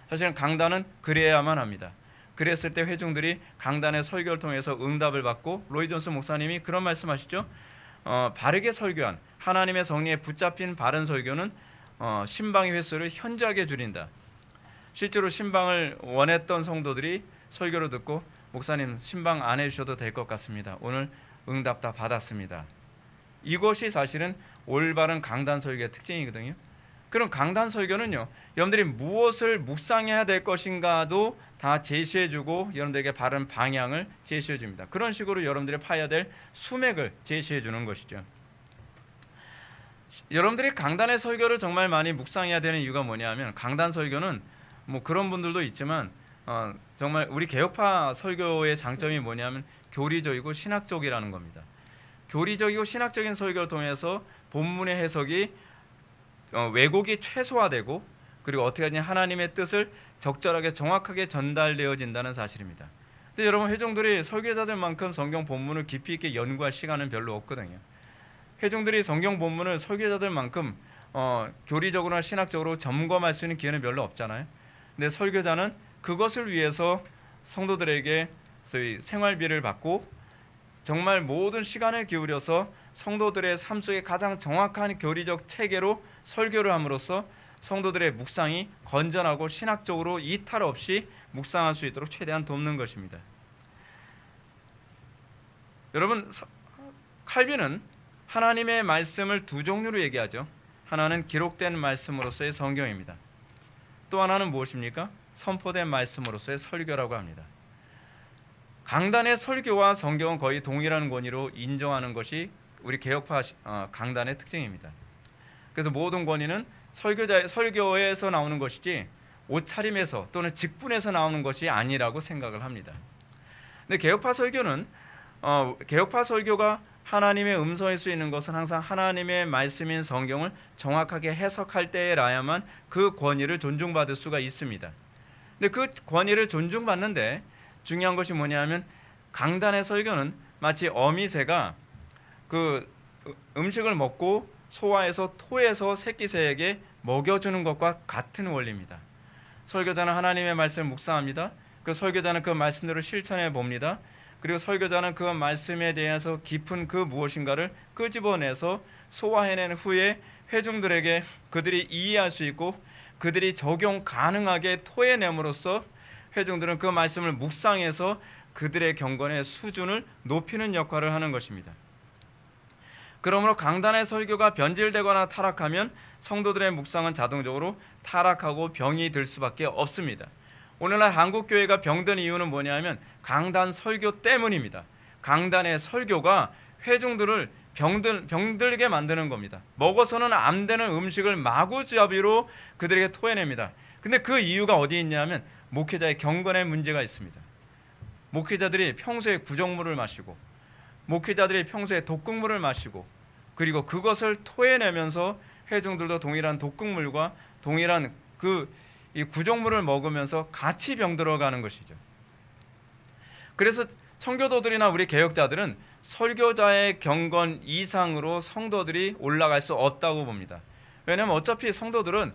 사실은 강단은 그래야만 합니다. 그랬을 때 회중들이 강단의 설교를 통해서 응답을 받고, 로이 존스 목사님이 그런 말씀하시죠. 바르게 설교한 하나님의 성리에 붙잡힌 바른 설교는 신방의 횟수를 현저하게 줄인다. 실제로 신방을 원했던 성도들이 설교를 듣고 목사님 신방 안 해주셔도 될 것 같습니다. 오늘 응답 다 받았습니다. 이것이 사실은 올바른 강단 설교의 특징이거든요. 그럼 강단 설교는요, 여러분들이 무엇을 묵상해야 될 것인가도 다 제시해주고 여러분들에게 바른 방향을 제시해줍니다. 그런 식으로 여러분들이 파야 될 수맥을 제시해주는 것이죠. 여러분들이 강단의 설교를 정말 많이 묵상해야 되는 이유가 뭐냐면, 강단 설교는 뭐 그런 분들도 있지만 정말 우리 개혁파 설교의 장점이 뭐냐면 교리적이고 신학적이라는 겁니다. 교리적이고 신학적인 설교를 통해서 본문의 해석이 왜곡이 최소화되고, 그리고 어떻게 하냐 하나님의 뜻을 적절하게 정확하게 전달되어진다는 사실입니다. 근데 여러분, 회중들이 설교자들만큼 성경 본문을 깊이 있게 연구할 시간은 별로 없거든요. 회중들이 성경 본문을 설교자들만큼 교리적으로나 신학적으로 점검할 수 있는 기회는 별로 없잖아요. 근데 설교자는 그것을 위해서 성도들에게 소위 생활비를 받고 정말 모든 시간을 기울여서 성도들의 삶 속에 가장 정확한 교리적 체계로 설교를 함으로써 성도들의 묵상이 건전하고 신학적으로 이탈 없이 묵상할 수 있도록 최대한 돕는 것입니다. 여러분, 칼빈은 하나님의 말씀을 두 종류로 얘기하죠. 하나는 기록된 말씀으로서의 성경입니다. 또 하나는 무엇입니까? 선포된 말씀으로서의 설교라고 합니다. 강단의 설교와 성경은 거의 동일한 권위로 인정하는 것이 우리 개혁파 강단의 특징입니다. 그래서 모든 권위는 설교에서 나오는 것이지 옷차림에서 또는 직분에서 나오는 것이 아니라고 생각을 합니다. 근데 개혁파 설교가 하나님의 음성일 수 있는 것은 항상 하나님의 말씀인 성경을 정확하게 해석할 때라야만 그 권위를 존중받을 수가 있습니다. 근데 그 권위를 존중받는데 중요한 것이 뭐냐면 강단의 설교는 마치 어미새가 그 음식을 먹고 소화해서 토해서 새끼새에게 먹여주는 것과 같은 원리입니다. 설교자는 하나님의 말씀을 묵상합니다. 그 설교자는 그 말씀대로 실천해 봅니다. 그리고 설교자는 그 말씀에 대해서 깊은 그 무엇인가를 끄집어내서 소화해낸 후에 회중들에게 그들이 이해할 수 있고 그들이 적용 가능하게 토해냄으로써 회중들은 그 말씀을 묵상해서 그들의 경건의 수준을 높이는 역할을 하는 것입니다. 그러므로 강단의 설교가 변질되거나 타락하면 성도들의 묵상은 자동적으로 타락하고 병이 들 수밖에 없습니다. 오늘날 한국교회가 병든 이유는 뭐냐면 강단 설교 때문입니다. 강단의 설교가 회중들을 병들게 만드는 겁니다. 먹어서는 안 되는 음식을 마구잡이로 그들에게 토해냅니다. 근데 그 이유가 어디 있냐면 목회자의 경건에 문제가 있습니다. 목회자들이 평소에 구정물을 마시고 목회자들이 평소에 독극물을 마시고 그리고 그것을 토해내면서 회중들도 동일한 독극물과 동일한 이 구정물을 먹으면서 같이 병들어가는 것이죠. 그래서 청교도들이나 우리 개혁자들은 설교자의 경건 이상으로 성도들이 올라갈 수 없다고 봅니다. 왜냐하면 어차피 성도들은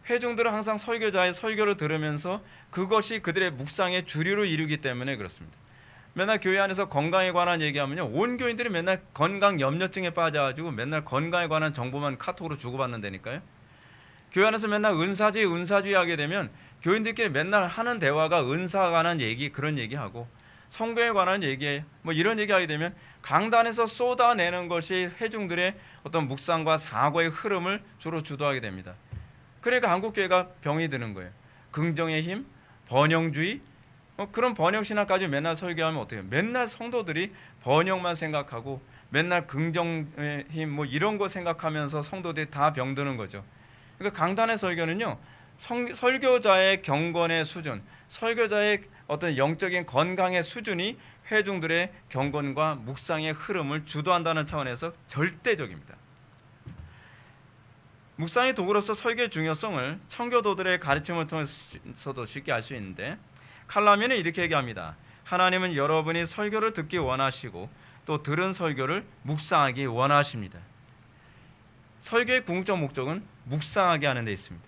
회중들은 항상 설교자의 설교를 들으면서 그것이 그들의 묵상의 주류로 이루기 때문에 그렇습니다. 맨날 교회 안에서 건강에 관한 얘기하면요, 온 교인들이 맨날 건강 염려증에 빠져가지고 맨날 건강에 관한 정보만 카톡으로 주고받는다니까요. 교회 안에서 맨날 은사주의 하게 되면 교인들끼리 맨날 하는 대화가 은사에 관한 얘기, 그런 얘기하고 성경에 관한 얘기, 뭐 이런 얘기하게 되면 강단에서 쏟아내는 것이 회중들의 어떤 묵상과 사고의 흐름을 주로 주도하게 됩니다. 그러니까 한국교회가 병이 드는 거예요. 긍정의 힘, 번영주의, 그런 번영신학까지 맨날 설교하면 어떻게 해요? 맨날 성도들이 번영만 생각하고 맨날 긍정의 힘 뭐 이런 거 생각하면서 성도들이 다 병드는 거죠. 그러니까 강단의 설교는요, 설교자의 경건의 수준, 설교자의 어떤 영적인 건강의 수준이 회중들의 경건과 묵상의 흐름을 주도한다는 차원에서 절대적입니다. 묵상의 도구로서 설교의 중요성을 청교도들의 가르침을 통해서도 쉽게 알 수 있는데, 칼라미는 이렇게 얘기합니다. 하나님은 여러분이 설교를 듣기 원하시고 또 들은 설교를 묵상하기 원하십니다. 설교의 궁극적 목적은 묵상하게 하는 데 있습니다.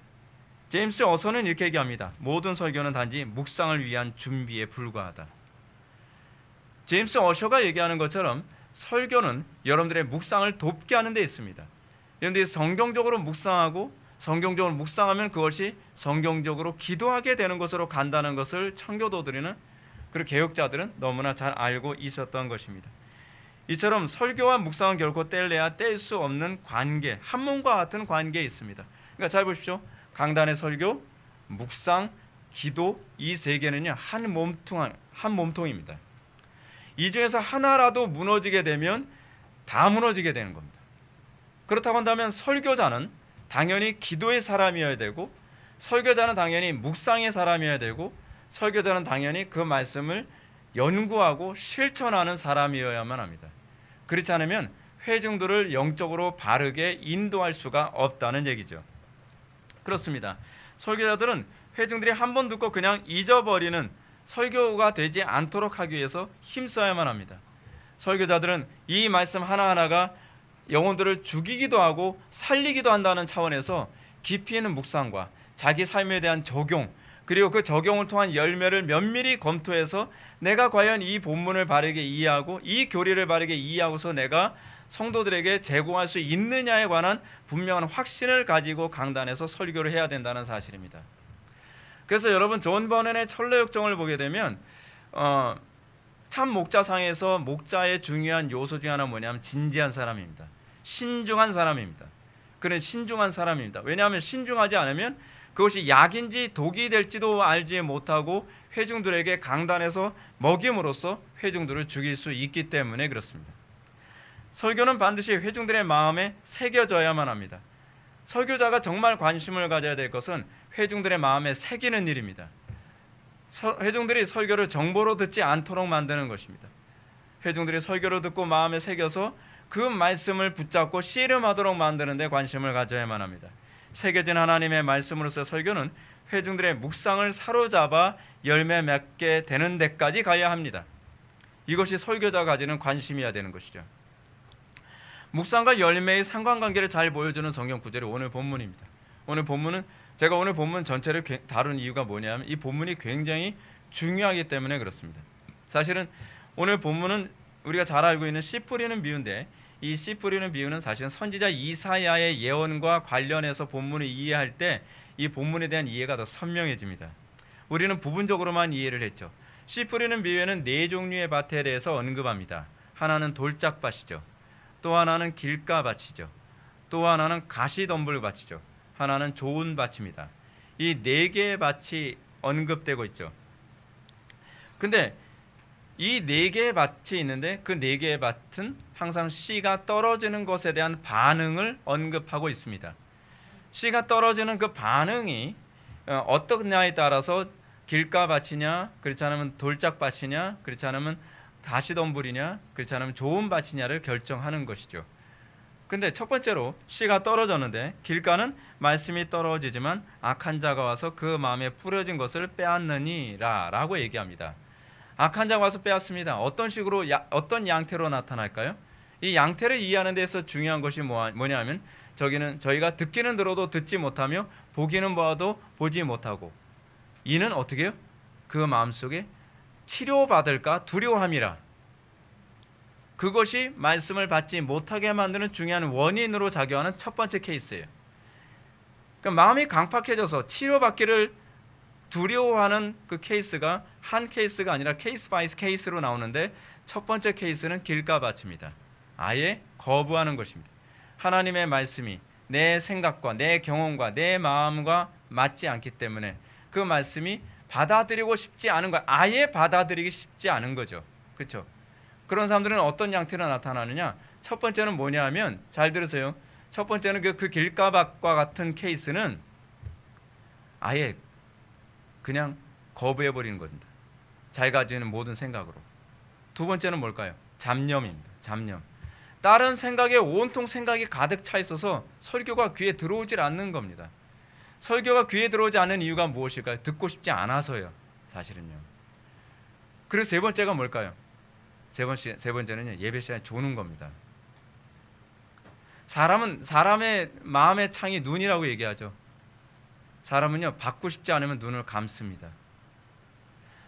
제임스 어서는 이렇게 얘기합니다. 모든 설교는 단지 묵상을 위한 준비에 불과하다. 제임스 어셔가 얘기하는 것처럼 설교는 여러분들의 묵상을 돕게 하는 데 있습니다. 여러분들이 성경적으로 묵상하고 성경적으로 묵상하면 그것이 성경적으로 기도하게 되는 것으로 간다는 것을 청교도들이나 그리고 개혁자들은 너무나 잘 알고 있었던 것입니다. 이처럼 설교와 묵상은 결코 뗄래야 뗄 수 없는 관계, 한 몸과 같은 관계에 있습니다. 그러니까 잘 보십시오. 강단의 설교, 묵상, 기도, 이 세 개는요 한 몸통입니다. 이 중에서 하나라도 무너지게 되면 다 무너지게 되는 겁니다. 그렇다고 한다면 설교자는 당연히 기도의 사람이어야 되고, 설교자는 당연히 묵상의 사람이어야 되고, 설교자는 당연히 그 말씀을 연구하고 실천하는 사람이어야만 합니다. 그렇지 않으면 회중들을 영적으로 바르게 인도할 수가 없다는 얘기죠. 그렇습니다. 설교자들은 회중들이 한 번 듣고 그냥 잊어버리는 설교가 되지 않도록 하기 위해서 힘써야만 합니다. 설교자들은 이 말씀 하나하나가 영혼들을 죽이기도 하고 살리기도 한다는 차원에서 깊이 있는 묵상과 자기 삶에 대한 적용, 그리고 그 적용을 통한 열매를 면밀히 검토해서 내가 과연 이 본문을 바르게 이해하고 이 교리를 바르게 이해하고서 내가 성도들에게 제공할 수 있느냐에 관한 분명한 확신을 가지고 강단에서 설교를 해야 된다는 사실입니다. 그래서 여러분 존 버넌의 철로역정을 보게 되면 참 목자상에서 목자의 중요한 요소 중 하나는 뭐냐면 진지한 사람입니다. 신중한 사람입니다. 그는 신중한 사람입니다. 왜냐하면 신중하지 않으면 그것이 약인지 독이 될지도 알지 못하고 회중들에게 강단에서 먹임으로써 회중들을 죽일 수 있기 때문에 그렇습니다. 설교는 반드시 회중들의 마음에 새겨져야만 합니다. 설교자가 정말 관심을 가져야 될 것은 회중들의 마음에 새기는 일입니다. 회중들이 설교를 정보로 듣지 않도록 만드는 것입니다. 회중들이 설교를 듣고 마음에 새겨서 그 말씀을 붙잡고 씨름하도록 만드는 데 관심을 가져야만 합니다. 새겨진 하나님의 말씀으로서 설교는 회중들의 묵상을 사로잡아 열매 맺게 되는 데까지 가야 합니다. 이것이 설교자가 가지는 관심이어야 되는 것이죠. 묵상과 열매의 상관관계를 잘 보여주는 성경 구절이 오늘 본문입니다. 제가 오늘 본문 전체를 다룬 이유가 뭐냐면 이 본문이 굉장히 중요하기 때문에 그렇습니다. 사실은 오늘 본문은 우리가 잘 알고 있는 씨 뿌리는 비유인데, 이 씨 뿌리는 비유는 사실은 선지자 이사야의 예언과 관련해서 본문을 이해할 때 이 본문에 대한 이해가 더 선명해집니다. 우리는 부분적으로만 이해를 했죠. 씨 뿌리는 비유에는 네 종류의 밭에 대해서 언급합니다. 하나는 돌짝밭이죠. 또 하나는 길가밭이죠. 또 하나는 가시덤불밭이죠. 하나는 좋은 밭입니다. 이 네 개의 밭이 언급되고 있죠. 근데 이 네 개의 밭이 있는데 그 네 개의 밭은 항상 씨가 떨어지는 것에 대한 반응을 언급하고 있습니다. 씨가 떨어지는 그 반응이 어떠냐에 따라서 길가밭이냐, 그렇지 않으면 돌짝밭이냐, 그렇지 않으면 가시덤불이냐, 그렇지 않으면 좋은 밭이냐를 결정하는 것이죠. 근데 첫 번째로 씨가 떨어졌는데, 길가는 말씀이 떨어지지만 악한 자가 와서 그 마음에 뿌려진 것을 빼앗느니라 라고 얘기합니다. 악한 자가 와서 빼앗습니다. 어떤 식으로, 어떤 양태로 나타날까요? 이 양태를 이해하는 데서 중요한 것이 뭐냐면, 저희가 듣기는 들어도 듣지 못하며 보기는 봐도 보지 못하고, 이는 어떻게 해요? 그 마음속에 치료받을까 두려워함이라. 그것이 말씀을 받지 못하게 만드는 중요한 원인으로 작용하는 첫 번째 케이스예요. 그러니까 마음이 강팍해져서 치료받기를 두려워하는 그 케이스가 한 케이스가 아니라 케이스 바이 케이스로 나오는데, 첫 번째 케이스는 길가밭입니다. 아예 거부하는 것입니다. 하나님의 말씀이 내 생각과 내 경험과 내 마음과 맞지 않기 때문에 그 말씀이 받아들이고 싶지 않은 거예요. 아예 받아들이기 쉽지 않은 거죠. 그렇죠? 그런 사람들은 어떤 양태로 나타나느냐? 첫 번째는 뭐냐 하면, 잘 들으세요. 첫 번째는 그 길가밭과 같은 케이스는 아예 그냥 거부해버리는 겁니다. 자기가 가지고 있는 모든 생각으로. 두 번째는 뭘까요? 잡념입니다. 잡념. 다른 생각에 온통 생각이 가득 차 있어서 설교가 귀에 들어오질 않는 겁니다. 설교가 귀에 들어오지 않는 이유가 무엇일까요? 듣고 싶지 않아서요. 사실은요. 그리고 세 번째가 뭘까요? 세 번째는요, 예배 시간에 조는 겁니다. 사람의 마음의 창이 눈이라고 얘기하죠. 사람은요, 받고 싶지 않으면 눈을 감습니다.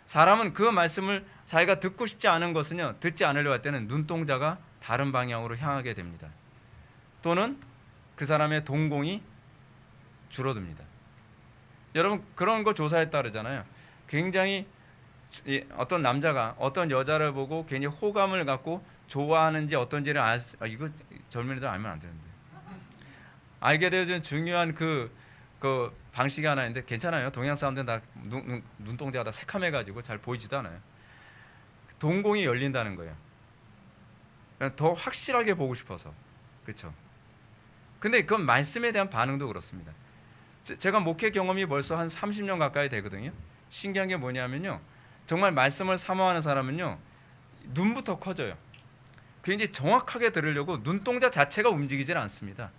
사람은 그 말씀을 자기가 듣고 싶지 않은 것은요, 듣지 않으려고 할 때는 눈동자가 다른 방향으로 향하게 됩니다. 또는 그 사람의 동공이 줄어듭니다. 여러분, 그런 거 조사에 따르잖아요. 굉장히 어떤 남자가 어떤 여자를 보고 괜히 호감을 갖고 좋아하는지 어떤지를 이거 젊은이들 알면 안 되는데, 알게 되어진 중요한 그 방식이 하나 있는데, 괜찮아요. 동양 사람들은 다 눈동자가 다 새카매가지고 잘 보이지도 않아요. 동공이 열린다는 거예요. 더 확실하게 보고 싶어서. 그렇죠? 근데 그건 말씀에 대한 반응도 그렇습니다. 제가 목회 경험이 벌써 한 30년 가까이 되거든요. 신기한 게 뭐냐면요, 정말 말씀을 사모하는 사람은요, 눈부터 커져요. 굉장히 정확하게 들으려고 눈동자 자체가 움직이질 않습니다.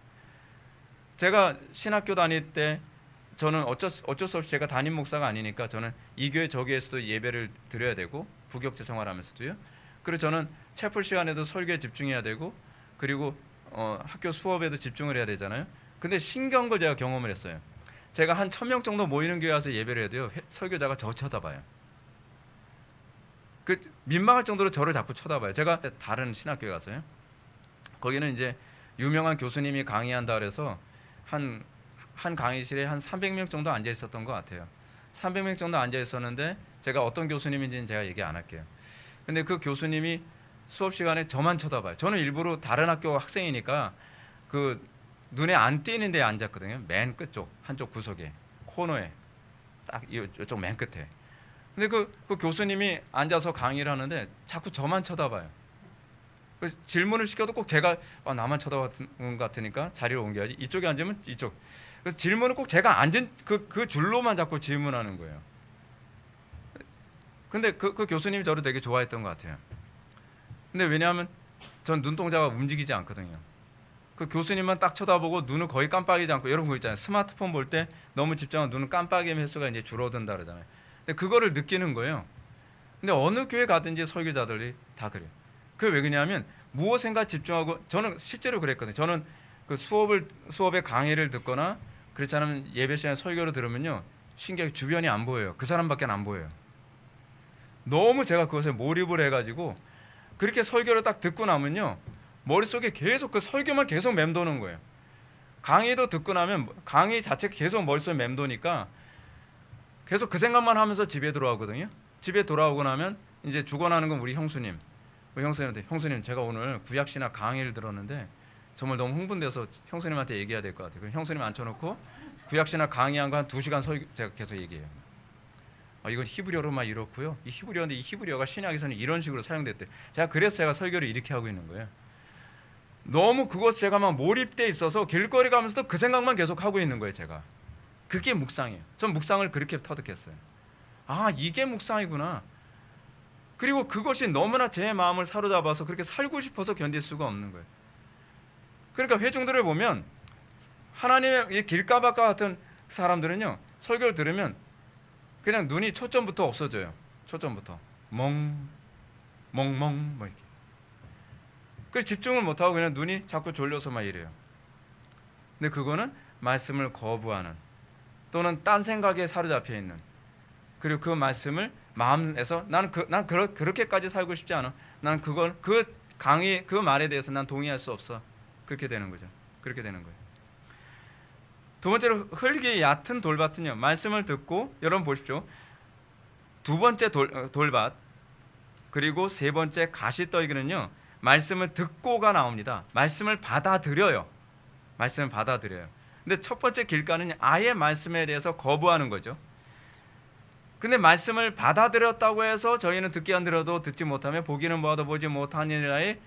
제가 신학교 다닐 때, 저는 어쩔 수 없이 제가 담임 목사가 아니니까 저는 이 교회 저 교회에서도 예배를 드려야 되고, 부교육자 생활하면서도요. 그리고 저는 채플 시간에도 설교에 집중해야 되고, 그리고 학교 수업에도 집중을 해야 되잖아요. 근데 신기한 걸 제가 경험을 했어요. 제가 한 1000명 정도 모이는 교회 와서 예배를 해도요, 설교자가 저 쳐다봐요. 민망할 정도로 저를 자꾸 쳐다봐요. 제가 다른 신학교에 가서요, 거기는 이제 유명한 교수님이 강의한다 그래서 한 강의실에 한 300명 정도 앉아 있었던 것 같아요. 300명 정도 앉아 있었는데, 제가 어떤 교수님인지는 제가 얘기 안 할게요. 근데 그 교수님이 수업 시간에 저만 쳐다봐요. 저는 일부러 다른 학교 학생이니까 그 눈에 안 띄는 데에 앉았거든요. 맨 끝쪽 한쪽 구석에 코너에 딱 이쪽 맨 끝에. 근데 그 교수님이 앉아서 강의를 하는데 자꾸 저만 쳐다봐요. 질문을 시켜도 꼭 제가 나만 쳐다보는 것 같으니까 자리를 옮겨야지. 이쪽에 앉으면 이쪽. 그래서 질문은 꼭 제가 앉은 그 줄로만 자꾸 질문하는 거예요. 근데 그 교수님이 저를 되게 좋아했던 것 같아요. 근데 왜냐하면 전 눈동자가 움직이지 않거든요. 그 교수님만 딱 쳐다보고 눈을 거의 깜빡이지 않고 이런 거 있잖아요. 스마트폰 볼 때 너무 집중하면 눈은 깜빡임 횟수가 이제 줄어든다 그러잖아요. 근데 그거를 느끼는 거예요. 근데 어느 교회 가든지 설교자들이 다 그래요. 그게 왜 그러냐면 무엇인가 집중하고, 저는 실제로 그랬거든요. 저는 그 수업에 강의를 듣거나 그렇지 않으면 예배 시간에 설교를 들으면요, 신기하게 주변이 안 보여요. 그 사람밖에 안 보여요. 너무 제가 그것에 몰입을 해가지고 그렇게 설교를 딱 듣고 나면요, 머릿속에 계속 그 설교만 계속 맴도는 거예요. 강의도 듣고 나면 강의 자체가 계속 머릿속에 맴도니까 계속 그 생각만 하면서 집에 돌아오거든요. 집에 돌아오고 나면 이제 주관하는 건 우리 형수님. 우리 형수님한테, 형수님 제가 오늘 구약신학 강의를 들었는데 정말 너무 흥분돼서 형수님한테 얘기해야 될 것 같아요. 그럼 형수님 앉혀놓고 구약신학 강의한 거 한 2시간 제가 계속 얘기해요. 이건 히브리어로 막 이렇고요. 이 히브리어인데 이 히브리어가 신약에서는 이런 식으로 사용됐대. 그래서 제가 설교를 이렇게 하고 있는 거예요. 너무 그것 제가 막 몰입돼 있어서 길거리 가면서도 그 생각만 계속 하고 있는 거예요. 제가. 그게 묵상이에요. 전 묵상을 그렇게 터득했어요. 이게 묵상이구나. 그리고 그것이 너무나 제 마음을 사로잡아서 그렇게 살고 싶어서 견딜 수가 없는 거예요. 그러니까 회중들을 보면 하나님의 길가박과 같은 사람들은요, 설교를 들으면 그냥 눈이 초점부터 없어져요. 초점부터 멍멍멍 뭐 이렇게. 그래서 집중을 못하고 그냥 눈이 자꾸 졸려서 막 이래요. 근데 그거는 말씀을 거부하는, 또는 딴 생각에 사로잡혀 있는, 그리고 그 말씀을 마음에서 난 그렇게까지 살고 싶지 않아. 난 그 강의 그 말에 대해서 난 동의할 수 없어. 그렇게 되는 거죠. 그렇게 되는 거예요. 두 번째로 흙이 얕은 돌밭은요, 말씀을 듣고, 여러분 보십시오. 두 번째 돌밭, 그리고 세 번째 가시떨기는요, 말씀을 듣고가 나옵니다. 말씀을 받아들여요. 말씀을 받아들여요. 근데 첫 번째 길가는 아예 말씀에 대해서 거부하는 거죠. 근데 말씀을 받아들였다고 해서 저희는 듣기 안 들어도 듣지 못하며 보기는 보아도 보지 못하니라에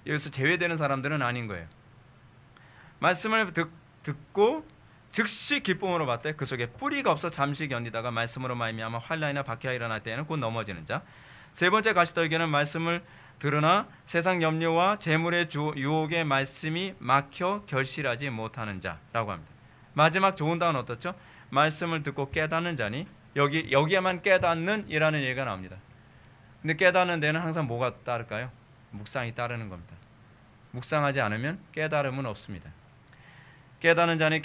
여기서 제외되는 사람들은 아닌 거예요. 말씀을 듣고 즉시 기쁨으로 받되 그 속에 뿌리가 없어 잠시 견디다가 말씀으로 말미암아 환난이나 박해가 일어날 때에는 곧 넘어지는 자. 세 번째 가시떨기는 말씀을 들으나 세상 염려와 재물의 유혹의 말씀이 막혀 결실하지 못하는 자라고 합니다. 마지막 좋은 단어는 어떻죠? 말씀을 듣고 깨닫는 자니, 여기에만 깨닫는 이라는 얘기가 나옵니다. 근데 깨닫는 데는 항상 뭐가 따를까요? 묵상이 따르는 겁니다. 묵상하지 않으면 깨달음은 없습니다. 깨닫는 자니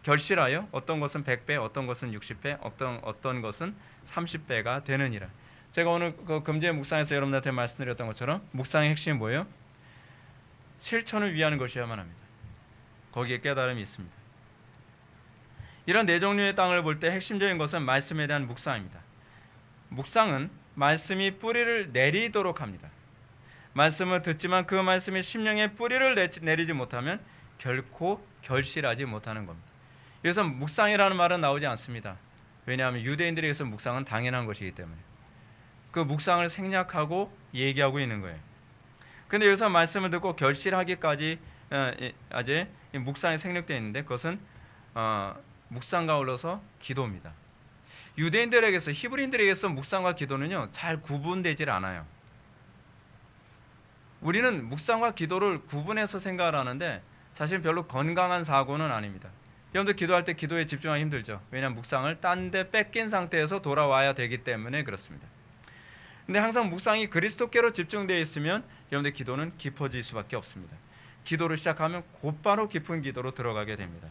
결실하여 어떤 것은 100배, 어떤 것은 60배, 어떤 것은 30배가 되느니라. 제가 오늘 그 금주의 묵상에서 여러분들한테 말씀드렸던 것처럼 묵상의 핵심이 뭐예요? 실천을 위한 것이어야만 합니다. 거기에 깨달음이 있습니다. 이런 네 종류의 땅을 볼 때 핵심적인 것은 말씀에 대한 묵상입니다. 묵상은 말씀이 뿌리를 내리도록 합니다. 말씀을 듣지만 그 말씀이 심령에 뿌리를 내리지 못하면 결코 결실하지 못하는 겁니다. 여기서 묵상이라는 말은 나오지 않습니다. 왜냐하면 유대인들에게서 묵상은 당연한 것이기 때문에 그 묵상을 생략하고 얘기하고 있는 거예요. 그런데 여기서 말씀을 듣고 결실하기까지 아직 묵상이 생략되어 있는데 그것은 묵상과 어울러서 기도입니다. 유대인들에게서, 히브리인들에게서 묵상과 기도는요, 잘 구분되질 않아요. 우리는 묵상과 기도를 구분해서 생각을 하는데 사실 별로 건강한 사고는 아닙니다. 여러분들 기도할 때 기도에 집중하기 힘들죠. 왜냐하면 묵상을 딴 데 뺏긴 상태에서 돌아와야 되기 때문에 그렇습니다. 근데 항상 묵상이 그리스도께로 집중되어 있으면 여러분들 기도는 깊어질 수밖에 없습니다. 기도를 시작하면 곧바로 깊은 기도로 들어가게 됩니다.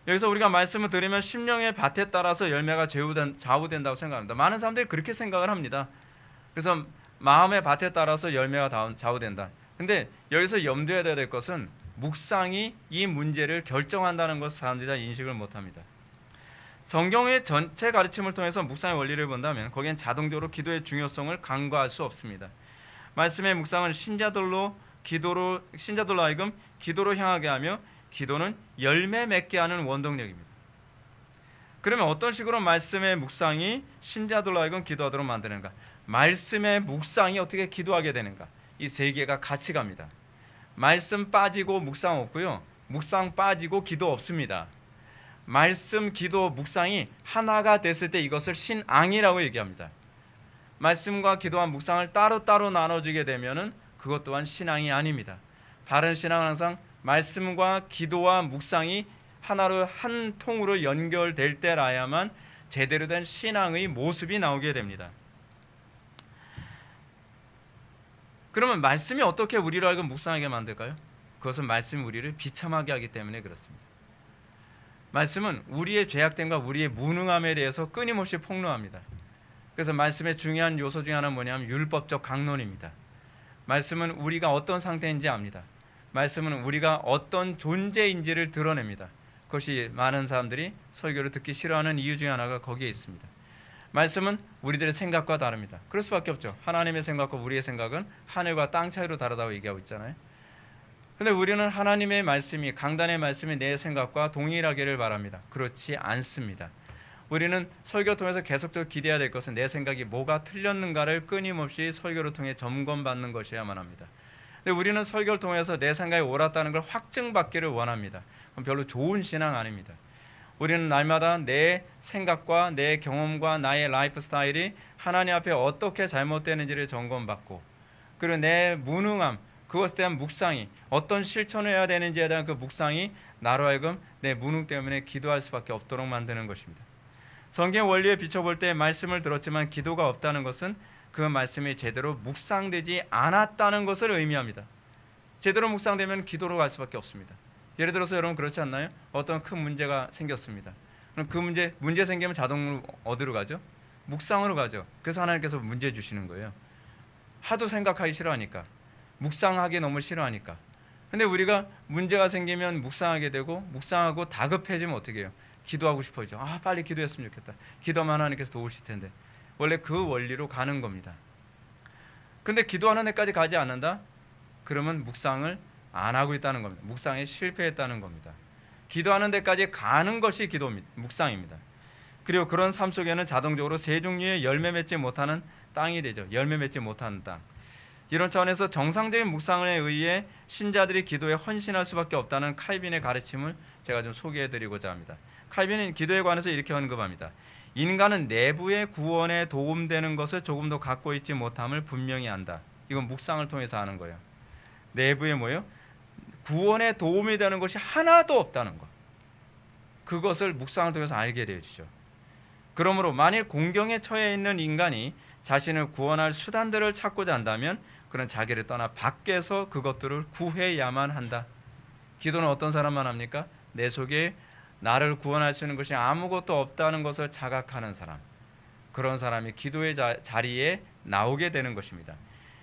여기서 우리가 말씀을 들으면 심령의 밭에 따라서 열매가 좌우된다고 생각합니다. 많은 사람들이 그렇게 생각을 합니다. 그래서 마음의 밭에 따라서 열매가 좌우된다. 근데 여기서 염두에 둬야 될 것은 묵상이 이 문제를 결정한다는 것을 사람들이 다 인식을 못합니다. 성경의 전체 가르침을 통해서 묵상의 원리를 본다면 거기엔 자동적으로 기도의 중요성을 간과할 수 없습니다. 말씀의 묵상은 신자들로 하여금 기도로 향하게 하며 기도는 열매 맺게 하는 원동력입니다. 그러면 어떤 식으로 말씀의 묵상이 신자들로 하여금 기도하도록 만드는가? 말씀의 묵상이 어떻게 기도하게 되는가? 이 세 개가 같이 갑니다. 말씀 빠지고 묵상 없고요. 묵상 빠지고 기도 없습니다. 말씀, 기도, 묵상이 하나가 됐을 때 이것을 신앙이라고 얘기합니다. 말씀과 기도와 묵상을 따로따로 나눠주게 되면은 그것 또한 신앙이 아닙니다. 바른 신앙은 항상 말씀과 기도와 묵상이 하나로 한 통으로 연결될 때라야만 제대로 된 신앙의 모습이 나오게 됩니다. 그러면 말씀이 어떻게 우리로 하여금 묵상하게 만들까요? 그것은 말씀이 우리를 비참하게 하기 때문에 그렇습니다. 말씀은 우리의 죄악됨과 우리의 무능함에 대해서 끊임없이 폭로합니다. 그래서 말씀의 중요한 요소 중에 하나는 뭐냐면 율법적 강론입니다. 말씀은 우리가 어떤 상태인지 압니다. 말씀은 우리가 어떤 존재인지를 드러냅니다. 그것이 많은 사람들이 설교를 듣기 싫어하는 이유 중에 하나가 거기에 있습니다. 말씀은 우리들의 생각과 다릅니다. 그럴 수밖에 없죠. 하나님의 생각과 우리의 생각은 하늘과 땅 차이로 다르다고 얘기하고 있잖아요. 그런데 우리는 하나님의 말씀이, 강단의 말씀이 내 생각과 동일하기를 바랍니다. 그렇지 않습니다. 우리는 설교 통해서 계속적으로 기대해야 될 것은 내 생각이 뭐가 틀렸는가를 끊임없이 설교를 통해 점검받는 것이어야만 합니다. 근데 우리는 설교를 통해서 내 생각이 옳았다는 걸 확증받기를 원합니다. 그럼 별로 좋은 신앙 아닙니다. 우리는 날마다 내 생각과 내 경험과 나의 라이프 스타일이 하나님 앞에 어떻게 잘못되는지를 점검받고, 그리고 내 무능함, 그것에 대한 묵상이, 어떤 실천을 해야 되는지에 대한 그 묵상이 나로 하여금 내 무능 때문에 기도할 수밖에 없도록 만드는 것입니다. 성경 원리에 비춰볼 때 말씀을 들었지만 기도가 없다는 것은 그 말씀이 제대로 묵상되지 않았다는 것을 의미합니다. 제대로 묵상되면 기도로 갈 수밖에 없습니다. 예를 들어서 여러분 그렇지 않나요? 어떤 큰 문제가 생겼습니다. 그럼 그 문제 생기면 자동으로 어디로 가죠? 묵상으로 가죠. 그래서 하나님께서 문제 주시는 거예요. 하도 생각하기 싫어하니까, 묵상하기 너무 싫어하니까. 근데 우리가 문제가 생기면 묵상하게 되고, 묵상하고 다급해지면 어떻게 해요? 기도하고 싶어지죠. 빨리 기도했으면 좋겠다. 기도하면 하나님께서 도우실 텐데. 원래 그 원리로 가는 겁니다. 근데 기도하는 데까지 가지 않는다? 그러면 묵상을 안 하고 있다는 겁니다. 묵상에 실패했다는 겁니다. 기도하는 데까지 가는 것이 기도입니다. 묵상입니다. 그리고 그런 삶 속에는 자동적으로 세 종류의 열매 맺지 못하는 땅이 되죠. 열매 맺지 못하는 땅. 이런 차원에서 정상적인 묵상에 의해 신자들이 기도에 헌신할 수밖에 없다는 칼빈의 가르침을 제가 좀 소개해드리고자 합니다. 칼빈은 기도에 관해서 이렇게 언급합니다. 인간은 내부의 구원에 도움되는 것을 조금도 갖고 있지 못함을 분명히 안다. 이건 묵상을 통해서 아는 거예요. 내부에 뭐예요? 구원에 도움이 되는 것이 하나도 없다는 것. 그것을 묵상을 통해서 알게 되어지죠. 그러므로 만일 공경에 처해 있는 인간이 자신을 구원할 수단들을 찾고자 한다면 그는 자기를 떠나 밖에서 그것들을 구해야만 한다. 기도는 어떤 사람만 합니까? 내 속에 나를 구원할 수 있는 것이 아무것도 없다는 것을 자각하는 사람. 그런 사람이 기도의 자리에 나오게 되는 것입니다.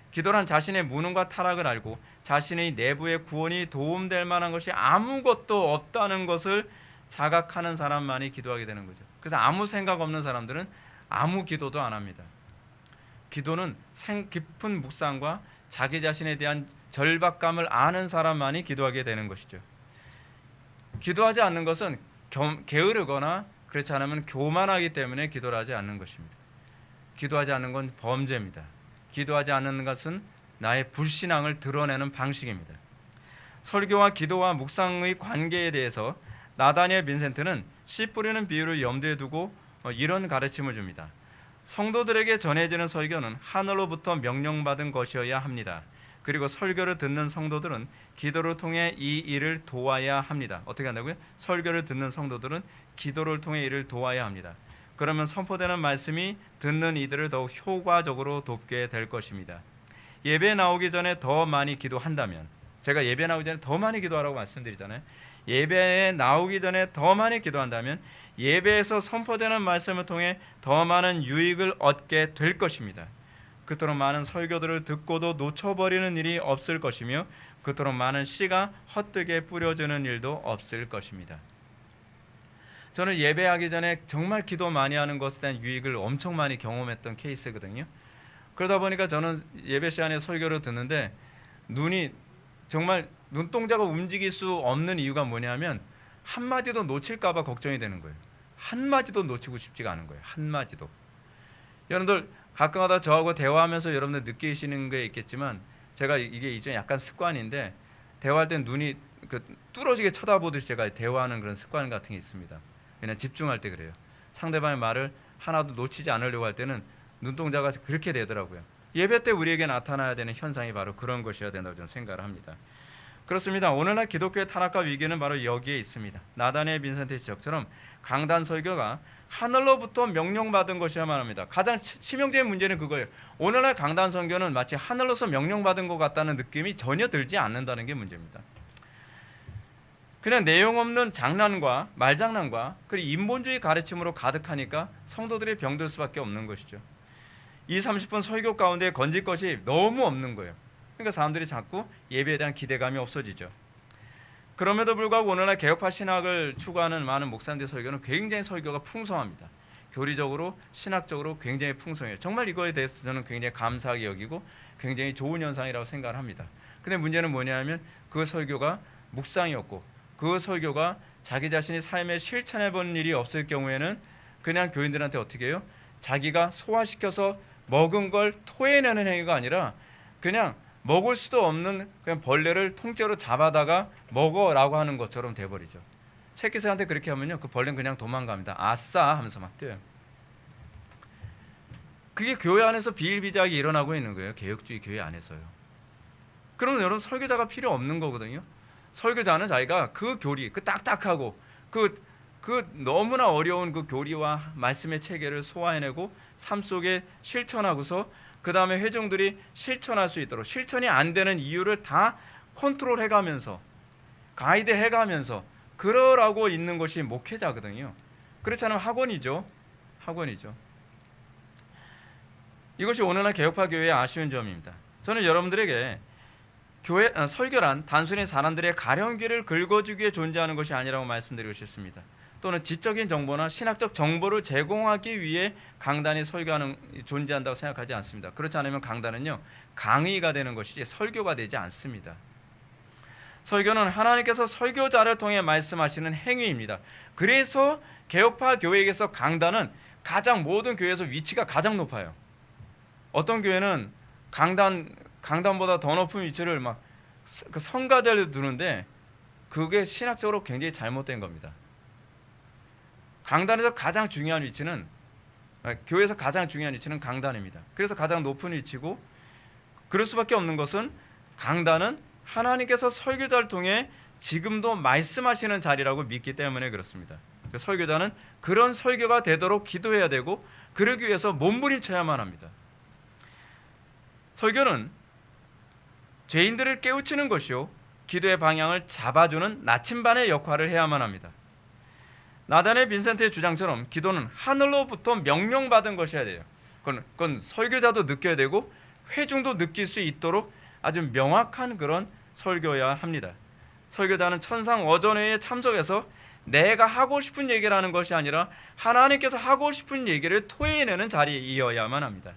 기도란 자신의 무능과 타락을 알고 자신의 내부의 구원이 도움될 만한 것이 아무것도 없다는 것을 자각하는 사람만이 기도하게 되는 거죠. 그래서 아무 생각 없는 사람들은 아무 기도도 안 합니다. 기도는 깊은 묵상과 자기 자신에 대한 절박감을 아는 사람만이 기도하게 되는 것이죠. 기도하지 않는 것은 게으르거나 그렇지 않으면 교만하기 때문에 기도를 하지 않는 것입니다. 기도하지 않는 건 범죄입니다. 기도하지 않는 것은 나의 불신앙을 드러내는 방식입니다. 설교와 기도와 묵상의 관계에 대해서 나다니엘 빈센트는 씨 뿌리는 비유를 염두에 두고 이런 가르침을 줍니다. 성도들에게 전해지는 설교는 하늘로부터 명령받은 것이어야 합니다. 그리고 설교를 듣는 성도들은 기도를 통해 이 일을 도와야 합니다. 어떻게 한다고요? 설교를 듣는 성도들은 기도를 통해 이를 도와야 합니다. 그러면 선포되는 말씀이 듣는 이들을 더욱 효과적으로 돕게 될 것입니다. 예배 나오기 전에 더 많이 기도한다면, 제가 예배 나오기 전에 더 많이 기도하라고 말씀드리잖아요. 예배에 나오기 전에 더 많이 기도한다면 예배에서 선포되는 말씀을 통해 더 많은 유익을 얻게 될 것입니다. 그토록 많은 설교들을 듣고도 놓쳐버리는 일이 없을 것이며 그토록 많은 씨가 헛되게 뿌려지는 일도 없을 것입니다. 저는 예배하기 전에 정말 기도 많이 하는 것에 대한 유익을 엄청 많이 경험했던 케이스거든요. 그러다 보니까 저는 예배 시간에 설교를 듣는데 눈이 정말 눈동자가 움직일 수 없는 이유가 뭐냐면 한마디도 놓칠까 봐 걱정이 되는 거예요. 한마디도 놓치고 싶지가 않은 거예요. 한마디도. 여러분들 가끔가다 저하고 대화하면서 여러분들 느끼시는 게 있겠지만 제가 이게 이제 약간 습관인데 대화할 때 눈이 뚫어지게 쳐다보듯이 제가 대화하는 그런 습관 같은 게 있습니다. 그냥 집중할 때 그래요. 상대방의 말을 하나도 놓치지 않으려고 할 때는 눈동자가 그렇게 되더라고요. 예배 때 우리에게 나타나야 되는 현상이 바로 그런 것이어야 된다고 저는 생각을 합니다. 그렇습니다. 오늘날 기독교의 타락과 위기는 바로 여기에 있습니다. 나단의 빈센트 지적처럼 강단 설교가 하늘로부터 명령받은 것이야만 합니다. 가장 치명적인 문제는 그거예요. 오늘날 강단 설교는 마치 하늘로서 명령받은 것 같다는 느낌이 전혀 들지 않는다는 게 문제입니다. 그냥 내용 없는 장난과 말장난과 그리고 인본주의 가르침으로 가득하니까 성도들이 병들 수밖에 없는 것이죠. 20-30분 설교 가운데 건질 것이 너무 없는 거예요. 그러니까 사람들이 자꾸 예배에 대한 기대감이 없어지죠. 그럼에도 불구하고 오늘날 개혁파 신학을 추구하는 많은 목사님들 설교는 굉장히 설교가 풍성합니다. 교리적으로 신학적으로 굉장히 풍성해요. 정말 이거에 대해서 저는 굉장히 감사하게 여기고 굉장히 좋은 현상이라고 생각을 합니다. 근데 문제는 뭐냐면 그 설교가 묵상이었고 그 설교가 자기 자신이 삶에 실천해 본 일이 없을 경우에는 그냥 교인들한테 어떻게 해요? 자기가 소화시켜서 먹은 걸 토해내는 행위가 아니라 그냥 먹을 수도 없는 그냥 벌레를 통째로 잡아다가 먹어라고 하는 것처럼 돼버리죠. 새끼새한테 그렇게 하면요, 그 벌레는 그냥 도망갑니다. 아싸 하면서 막 뛰어요. 그게 교회 안에서 비일비재하게 일어나고 있는 거예요. 개혁주의 교회 안에서요. 그러면 여러분 설교자가 필요 없는 거거든요. 설교자는 자기가 그 교리, 그 딱딱하고 그 너무나 어려운 그 교리와 말씀의 체계를 소화해내고 삶 속에 실천하고서 그 다음에 회중들이 실천할 수 있도록 실천이 안 되는 이유를 다 컨트롤해가면서 가이드해가면서 그러라고 있는 것이 목회자거든요. 그렇지 않으면 학원이죠. 이것이 오늘날 개혁파 교회의 아쉬운 점입니다. 저는 여러분들에게 설교란 단순히 사람들의 가령기를 긁어주기 위해 존재하는 것이 아니라고 말씀드리고 싶습니다. 또는 지적인 정보나 신학적 정보를 제공하기 위해 강단이 존재한다고 생각하지 않습니다. 그렇지 않으면 강단은요, 강의가 되는 것이지 설교가 되지 않습니다. 설교는 하나님께서 설교자를 통해 말씀하시는 행위입니다. 그래서 개혁파 교회에서 강단은 모든 교회에서 위치가 가장 높아요. 어떤 교회는 강단보다 더 높은 위치를 막 성가대를 두는데 그게 신학적으로 굉장히 잘못된 겁니다. 강단에서 가장 중요한 위치는 교회에서 가장 중요한 위치는 강단입니다. 그래서 가장 높은 위치고 그럴 수밖에 없는 것은 강단은 하나님께서 설교자를 통해 지금도 말씀하시는 자리라고 믿기 때문에 그렇습니다. 설교자는 그런 설교가 되도록 기도해야 되고 그러기 위해서 몸부림쳐야만 합니다. 설교는 죄인들을 깨우치는 것이요 기도의 방향을 잡아주는 나침반의 역할을 해야만 합니다. 나단의 빈센트의 주장처럼 기도는 하늘로부터 명령받은 것이어야 돼요. 그건 설교자도 느껴야 되고 회중도 느낄 수 있도록 아주 명확한 그런 설교여야 합니다. 설교자는 천상 어전회에 참석해서 내가 하고 싶은 얘기를 하는 것이 아니라 하나님께서 하고 싶은 얘기를 토해내는 자리이어야만 합니다.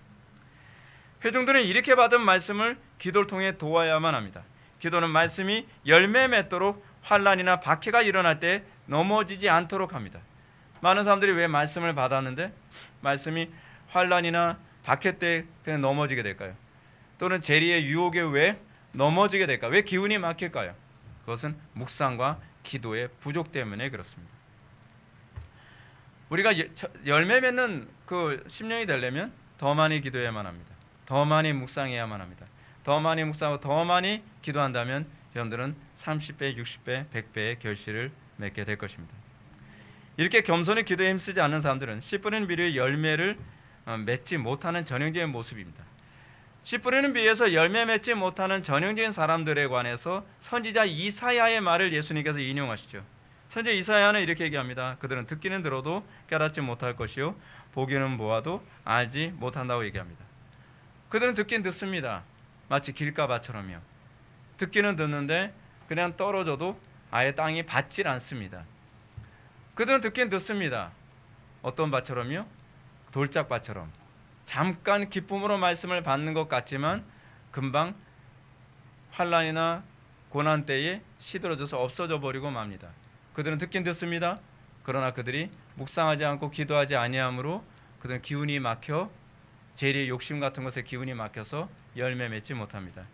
회중들은 이렇게 받은 말씀을 기도를 통해 도와야만 합니다. 기도는 말씀이 열매 맺도록 환난이나 박해가 일어날 때 넘어지지 않도록 합니다. 많은 사람들이 왜 말씀을 받았는데 말씀이 환난이나 박해 때 그냥 넘어지게 될까요? 또는 재리의 유혹에 왜 넘어지게 될까요? 왜 기운이 막힐까요? 그것은 묵상과 기도의 부족 때문에 그렇습니다. 우리가 열매 맺는 그 심령이 되려면 더 많이 기도해야만 합니다. 더 많이 묵상해야만 합니다. 더 많이 묵상하고 더 많이 기도한다면 여러분들은 30배, 60배, 100배의 결실을 맺게 될 것입니다. 이렇게 겸손히 기도에 힘쓰지 않는 사람들은 씨 뿌리는 비료의 열매를 맺지 못하는 전형적인 모습입니다. 씨 뿌리는 비에서 열매 맺지 못하는 전형적인 사람들에 관해서 선지자 이사야의 말을 예수님께서 인용하시죠. 선지자 이사야는 이렇게 얘기합니다. 그들은 듣기는 들어도 깨닫지 못할 것이요 보기는 보아도 알지 못한다고 얘기합니다. 그들은 듣긴 듣습니다. 마치 길가밭처럼요. 듣기는 듣는데 그냥 떨어져도 아예 땅이 받질 않습니다. 그들은 듣긴 듣습니다. 어떤 밭처럼요? 돌짝밭처럼. 잠깐 기쁨으로 말씀을 받는 것 같지만 금방 환난이나 고난 때에 시들어져서 없어져 버리고 맙니다. 그들은 듣긴 듣습니다. 그러나 그들이 묵상하지 않고 기도하지 아니함으로 그들은 기운이 막혀 재리의 욕심 같은 것에 기운이 막혀서 열매 맺지 못합니다.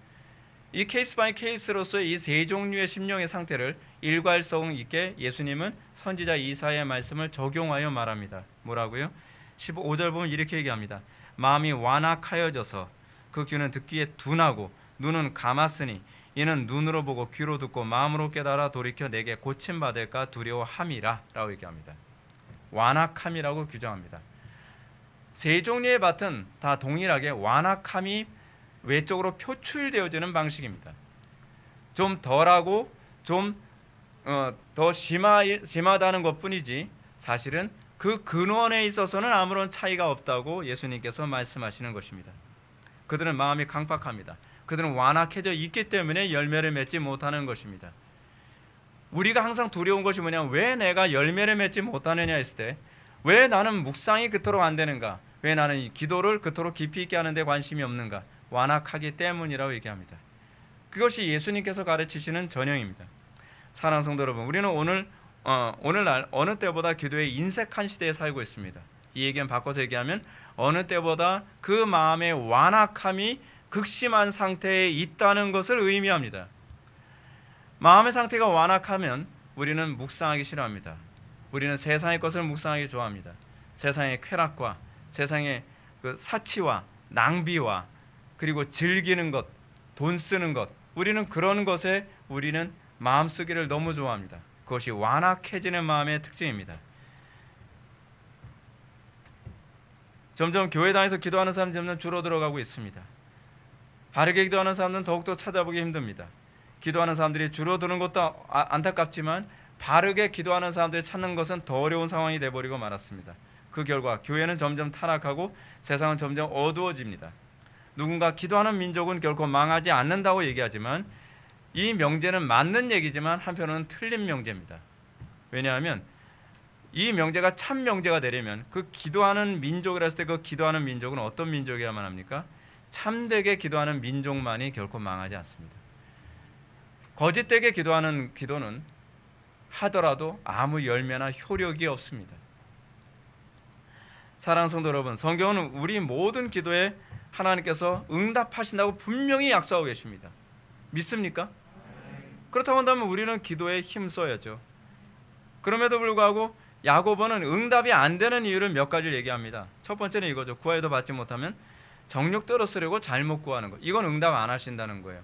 이 케이스 바이 케이스로서의 이 세 종류의 심령의 상태를 일괄성 있게 예수님은 선지자 이사야의 말씀을 적용하여 말합니다. 뭐라고요? 15절 보면 이렇게 얘기합니다. 마음이 완악하여져서 그 귀는 듣기에 둔하고 눈은 감았으니 이는 눈으로 보고 귀로 듣고 마음으로 깨달아 돌이켜 내게 고침받을까 두려워함이라 라고 얘기합니다. 완악함이라고 규정합니다. 세 종류의 밭은 다 동일하게 완악함이 외적으로 표출되어지는 방식입니다. 좀 덜하고 좀 더 심하다는 것뿐이지 사실은 그 근원에 있어서는 아무런 차이가 없다고 예수님께서 말씀하시는 것입니다. 그들은 마음이 강팍합니다. 그들은 완악해져 있기 때문에 열매를 맺지 못하는 것입니다. 우리가 항상 두려운 것이 뭐냐, 왜 내가 열매를 맺지 못하느냐 했을 때 왜 나는 묵상이 그토록 안 되는가, 왜 나는 이 기도를 그토록 깊이 있게 하는 데 관심이 없는가, 완악하기 때문이라고 얘기합니다. 그것이 예수님께서 가르치시는 전형입니다. 사랑하는 성도 여러분, 우리는 오늘날 어느 때보다 기도에 인색한 시대에 살고 있습니다. 이 얘기는 바꿔서 얘기하면 어느 때보다 그 마음의 완악함이 극심한 상태에 있다는 것을 의미합니다. 마음의 상태가 완악하면 우리는 묵상하기 싫어합니다. 우리는 세상의 것을 묵상하기 좋아합니다. 세상의 쾌락과 세상의 그 사치와 낭비와 그리고 즐기는 것, 돈 쓰는 것, 우리는 그런 것에 우리는 마음 쓰기를 너무 좋아합니다. 그것이 완악해지는 마음의 특징입니다. 점점 교회 다니면서 기도하는 사람이 점점 줄어들어가고 있습니다. 바르게 기도하는 사람은 더욱더 찾아보기 힘듭니다. 기도하는 사람들이 줄어드는 것도 안타깝지만 바르게 기도하는 사람들이 찾는 것은 더 어려운 상황이 되어버리고 말았습니다. 그 결과 교회는 점점 타락하고 세상은 점점 어두워집니다. 누군가 기도하는 민족은 결코 망하지 않는다고 얘기하지만 이 명제는 맞는 얘기지만 한편으로는 틀린 명제입니다. 왜냐하면 이 명제가 참 명제가 되려면 그 기도하는 민족이라 했을 때 그 기도하는 민족은 어떤 민족이야만 합니까? 참되게 기도하는 민족만이 결코 망하지 않습니다. 거짓되게 기도하는 기도는 하더라도 아무 열매나 효력이 없습니다. 사랑하는 성도 여러분, 성경은 우리 모든 기도에 하나님께서 응답하신다고 분명히 약속하고 계십니다. 믿습니까? 그렇다고 한다면 우리는 기도에 힘써야죠. 그럼에도 불구하고 야고보는 응답이 안 되는 이유를 몇 가지를 얘기합니다. 첫 번째는 이거죠. 구하여도 받지 못하면 정욕대로 쓰려고 잘못 구하는 것. 이건 응답 안 하신다는 거예요.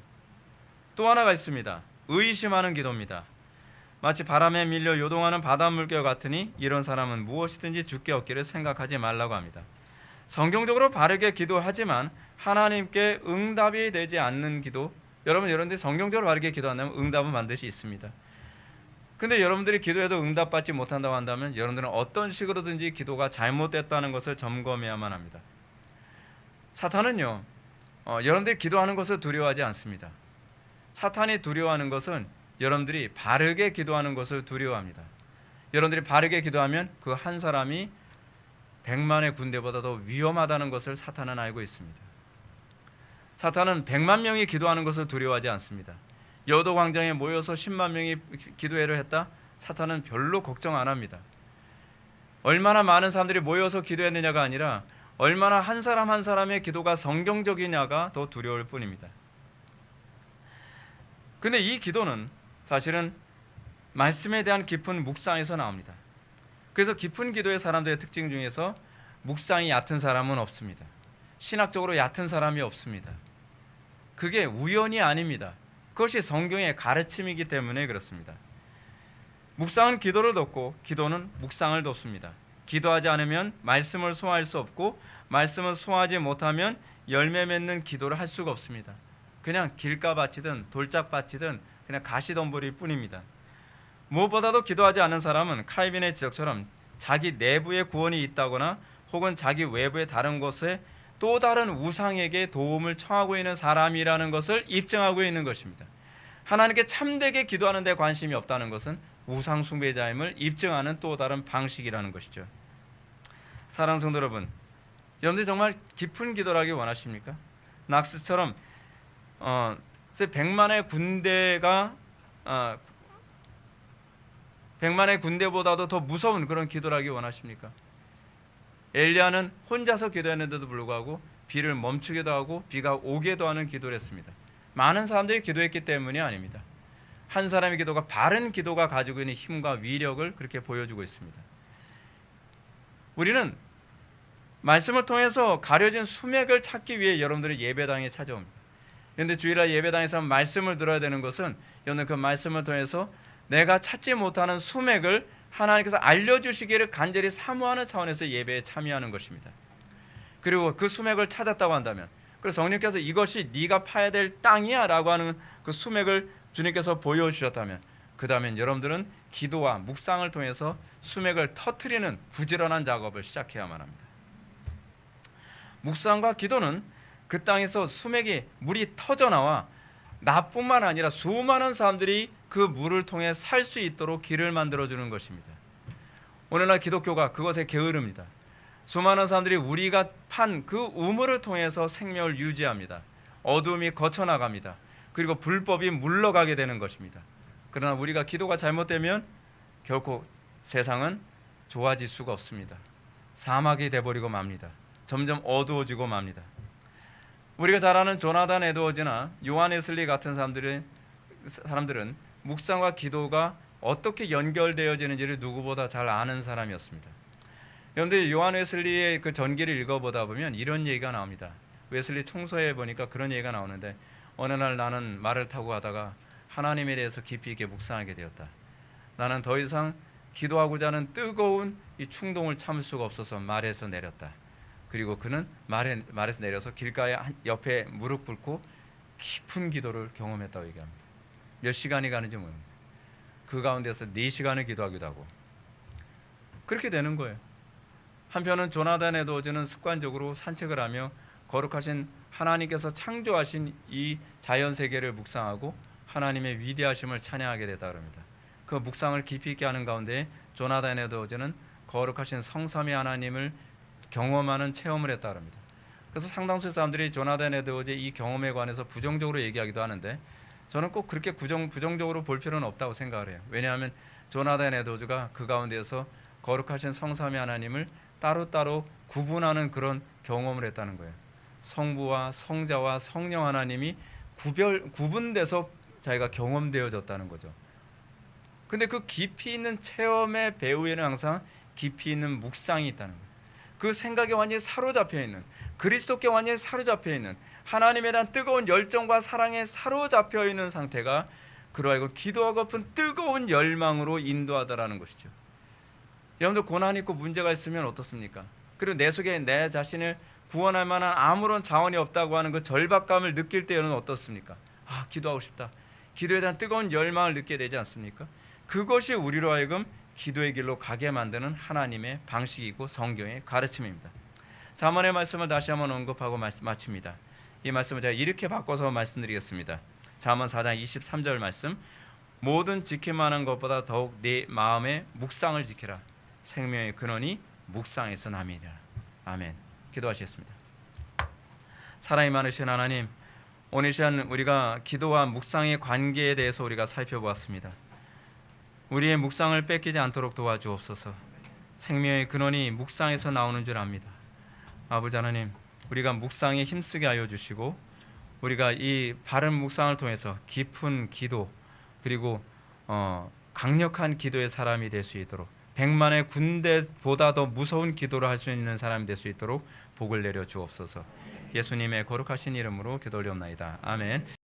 또 하나가 있습니다. 의심하는 기도입니다. 마치 바람에 밀려 요동하는 바닷물결 같으니 이런 사람은 무엇이든지 주께 얻기를 생각하지 말라고 합니다. 성경적으로 바르게 기도하지만 하나님께 응답이 되지 않는 기도, 여러분들이 성경적으로 바르게 기도한다면 응답은 반드시 있습니다. 근데 여러분들이 기도해도 응답받지 못한다고 한다면 여러분들은 어떤 식으로든지 기도가 잘못됐다는 것을 점검해야만 합니다. 사탄은요, 여러분들이 기도하는 것을 두려워하지 않습니다. 사탄이 두려워하는 것은 여러분들이 바르게 기도하는 것을 두려워합니다. 여러분들이 바르게 기도하면 그 한 사람이 100만의 군대보다 더 위험하다는 것을 사탄은 알고 있습니다. 사탄은 100만 명이 기도하는 것을 두려워하지 않습니다. 여도 광장에 모여서 10만 명이 기도회를 했다? 사탄은 별로 걱정 안 합니다. 얼마나 많은 사람들이 모여서 기도했느냐가 아니라 얼마나 한 사람 한 사람의 기도가 성경적이냐가 더 두려울 뿐입니다. 근데 이 기도는 사실은 말씀에 대한 깊은 묵상에서 나옵니다. 그래서 깊은 기도의 사람들의 특징 중에서 묵상이 얕은 사람은 없습니다. 신학적으로 얕은 사람이 없습니다. 그게 우연이 아닙니다. 그것이 성경의 가르침이기 때문에 그렇습니다. 묵상은 기도를 돕고 기도는 묵상을 돕습니다. 기도하지 않으면 말씀을 소화할 수 없고 말씀을 소화하지 못하면 열매 맺는 기도를 할 수가 없습니다. 그냥 길가밭이든 돌짝밭이든 그냥 가시덤불일 뿐입니다. 무엇보다도 기도하지 않는 사람은 칼빈의 지적처럼 자기 내부에 구원이 있다거나 혹은 자기 외부의 다른 곳에 또 다른 우상에게 도움을 청하고 있는 사람이라는 것을 입증하고 있는 것입니다. 하나님께 참되게 기도하는 데 관심이 없다는 것은 우상 숭배자임을 입증하는 또 다른 방식이라는 것이죠. 사랑하는 성도 여러분, 여러분들 정말 깊은 기도를 하기 원하십니까? 낙스처럼 백만의 군대보다도 더 무서운 그런 기도를 하기 원하십니까? 엘리야는 혼자서 기도했는데도 불구하고 비를 멈추기도 하고 비가 오게도 하는 기도를 했습니다. 많은 사람들이 기도했기 때문이 아닙니다. 한 사람의 기도가, 바른 기도가 가지고 있는 힘과 위력을 그렇게 보여주고 있습니다. 우리는 말씀을 통해서 가려진 수맥을 찾기 위해 여러분들이 예배당에 찾아옵니다. 그런데 주일날 예배당에서 말씀을 들어야 되는 것은 여러분 그 말씀을 통해서 내가 찾지 못하는 수맥을 하나님께서 알려주시기를 간절히 사모하는 차원에서 예배에 참여하는 것입니다. 그리고 그 수맥을 찾았다고 한다면, 그래서 성령께서 이것이 네가 파야 될 땅이야 라고 하는 그 수맥을 주님께서 보여주셨다면, 그 다음엔 여러분들은 기도와 묵상을 통해서 수맥을 터뜨리는 부지런한 작업을 시작해야만 합니다. 묵상과 기도는 그 땅에서 수맥이 물이 터져나와 나뿐만 아니라 수많은 사람들이 그 물을 통해 살 수 있도록 길을 만들어주는 것입니다. 오늘날 기독교가 그것에 게으릅니다. 수많은 사람들이 우리가 판 그 우물을 통해서 생명을 유지합니다. 어둠이 거쳐나갑니다. 그리고 불법이 물러가게 되는 것입니다. 그러나 우리가 기도가 잘못되면 결코 세상은 좋아질 수가 없습니다. 사막이 돼버리고 맙니다. 점점 어두워지고 맙니다. 우리가 잘 아는 조나단 에드워즈나 요한 웨슬리 같은 사람들은 묵상과 기도가 어떻게 연결되어지는지를 누구보다 잘 아는 사람이었습니다. 그런데 요한 웨슬리의 그 전기를 읽어보다 보면 이런 얘기가 나옵니다. 웨슬리 총서에 보니까 그런 얘기가 나오는데, 어느 날 나는 말을 타고 가다가 하나님에 대해서 깊이 있게 묵상하게 되었다. 나는 더 이상 기도하고자 하는 뜨거운 이 충동을 참을 수가 없어서 말에서 내렸다. 그리고 그는 말에서 내려서 길가에 옆에 무릎 꿇고 깊은 기도를 경험했다고 얘기합니다. 몇 시간이 가는지 모릅니다. 그 가운데서 4시간을 기도하기도 하고 그렇게 되는 거예요. 한편은 조나단 에드워즈는 습관적으로 산책을 하며 거룩하신 하나님께서 창조하신 이 자연 세계를 묵상하고 하나님의 위대하심을 찬양하게 되다 그럽니다. 그 묵상을 깊이 있게 하는 가운데 조나단 에드워즈는 거룩하신 성삼위 하나님을 경험하는 체험을 했다 그럽니다. 그래서 상당수 사람들이 조나단 에드워즈의 이 경험에 관해서 부정적으로 얘기하기도 하는데, 저는 꼭 그렇게 부정적으로 볼 필요는 없다고 생각을 해요. 왜냐하면 조나단 에드워즈가 그 가운데에서 거룩하신 성삼위 하나님을 따로따로 구분하는 그런 경험을 했다는 거예요. 성부와 성자와 성령 하나님이 구분돼서 자기가 경험되어졌다는 거죠. 근데 그 깊이 있는 체험의 배후에는 항상 깊이 있는 묵상이 있다는 거예요. 그 생각에 완전히 사로잡혀 있는, 그리스도께 완전히 사로잡혀 있는, 하나님에 대한 뜨거운 열정과 사랑에 사로잡혀 있는 상태가 그로 하여금 기도하고픈 뜨거운 열망으로 인도하다라는 것이죠. 여러분들 고난 있고 문제가 있으면 어떻습니까? 그리고 내 속에 내 자신을 구원할 만한 아무런 자원이 없다고 하는 그 절박감을 느낄 때는 어떻습니까? 기도하고 싶다. 기도에 대한 뜨거운 열망을 느끼게 되지 않습니까? 그것이 우리로 하여금 기도의 길로 가게 만드는 하나님의 방식이고 성경의 가르침입니다. 잠언의 말씀을 다시 한번 언급하고 마칩니다. 이 말씀을 제가 이렇게 바꿔서 말씀드리겠습니다. 잠언 4장 23절 말씀, 모든 지킬만한 것보다 더욱 네 마음의 묵상을 지키라. 생명의 근원이 묵상에서 남이니라. 아멘. 기도하시겠습니다. 사랑이 많으신 하나님, 오늘 시간 우리가 기도와 묵상의 관계에 대해서 우리가 살펴보았습니다. 우리의 묵상을 뺏기지 않도록 도와주옵소서. 생명의 근원이 묵상에서 나오는 줄 압니다. 아버지 하나님, 우리가 묵상에 힘쓰게 하여 주시고, 우리가 이 바른 묵상을 통해서 깊은 기도, 그리고 강력한 기도의 사람이 될 수 있도록, 100만의 군대보다 더 무서운 기도를 할 수 있는 사람이 될 수 있도록 복을 내려 주옵소서. 예수님의 거룩하신 이름으로 기도 올리옵나이다. 아멘.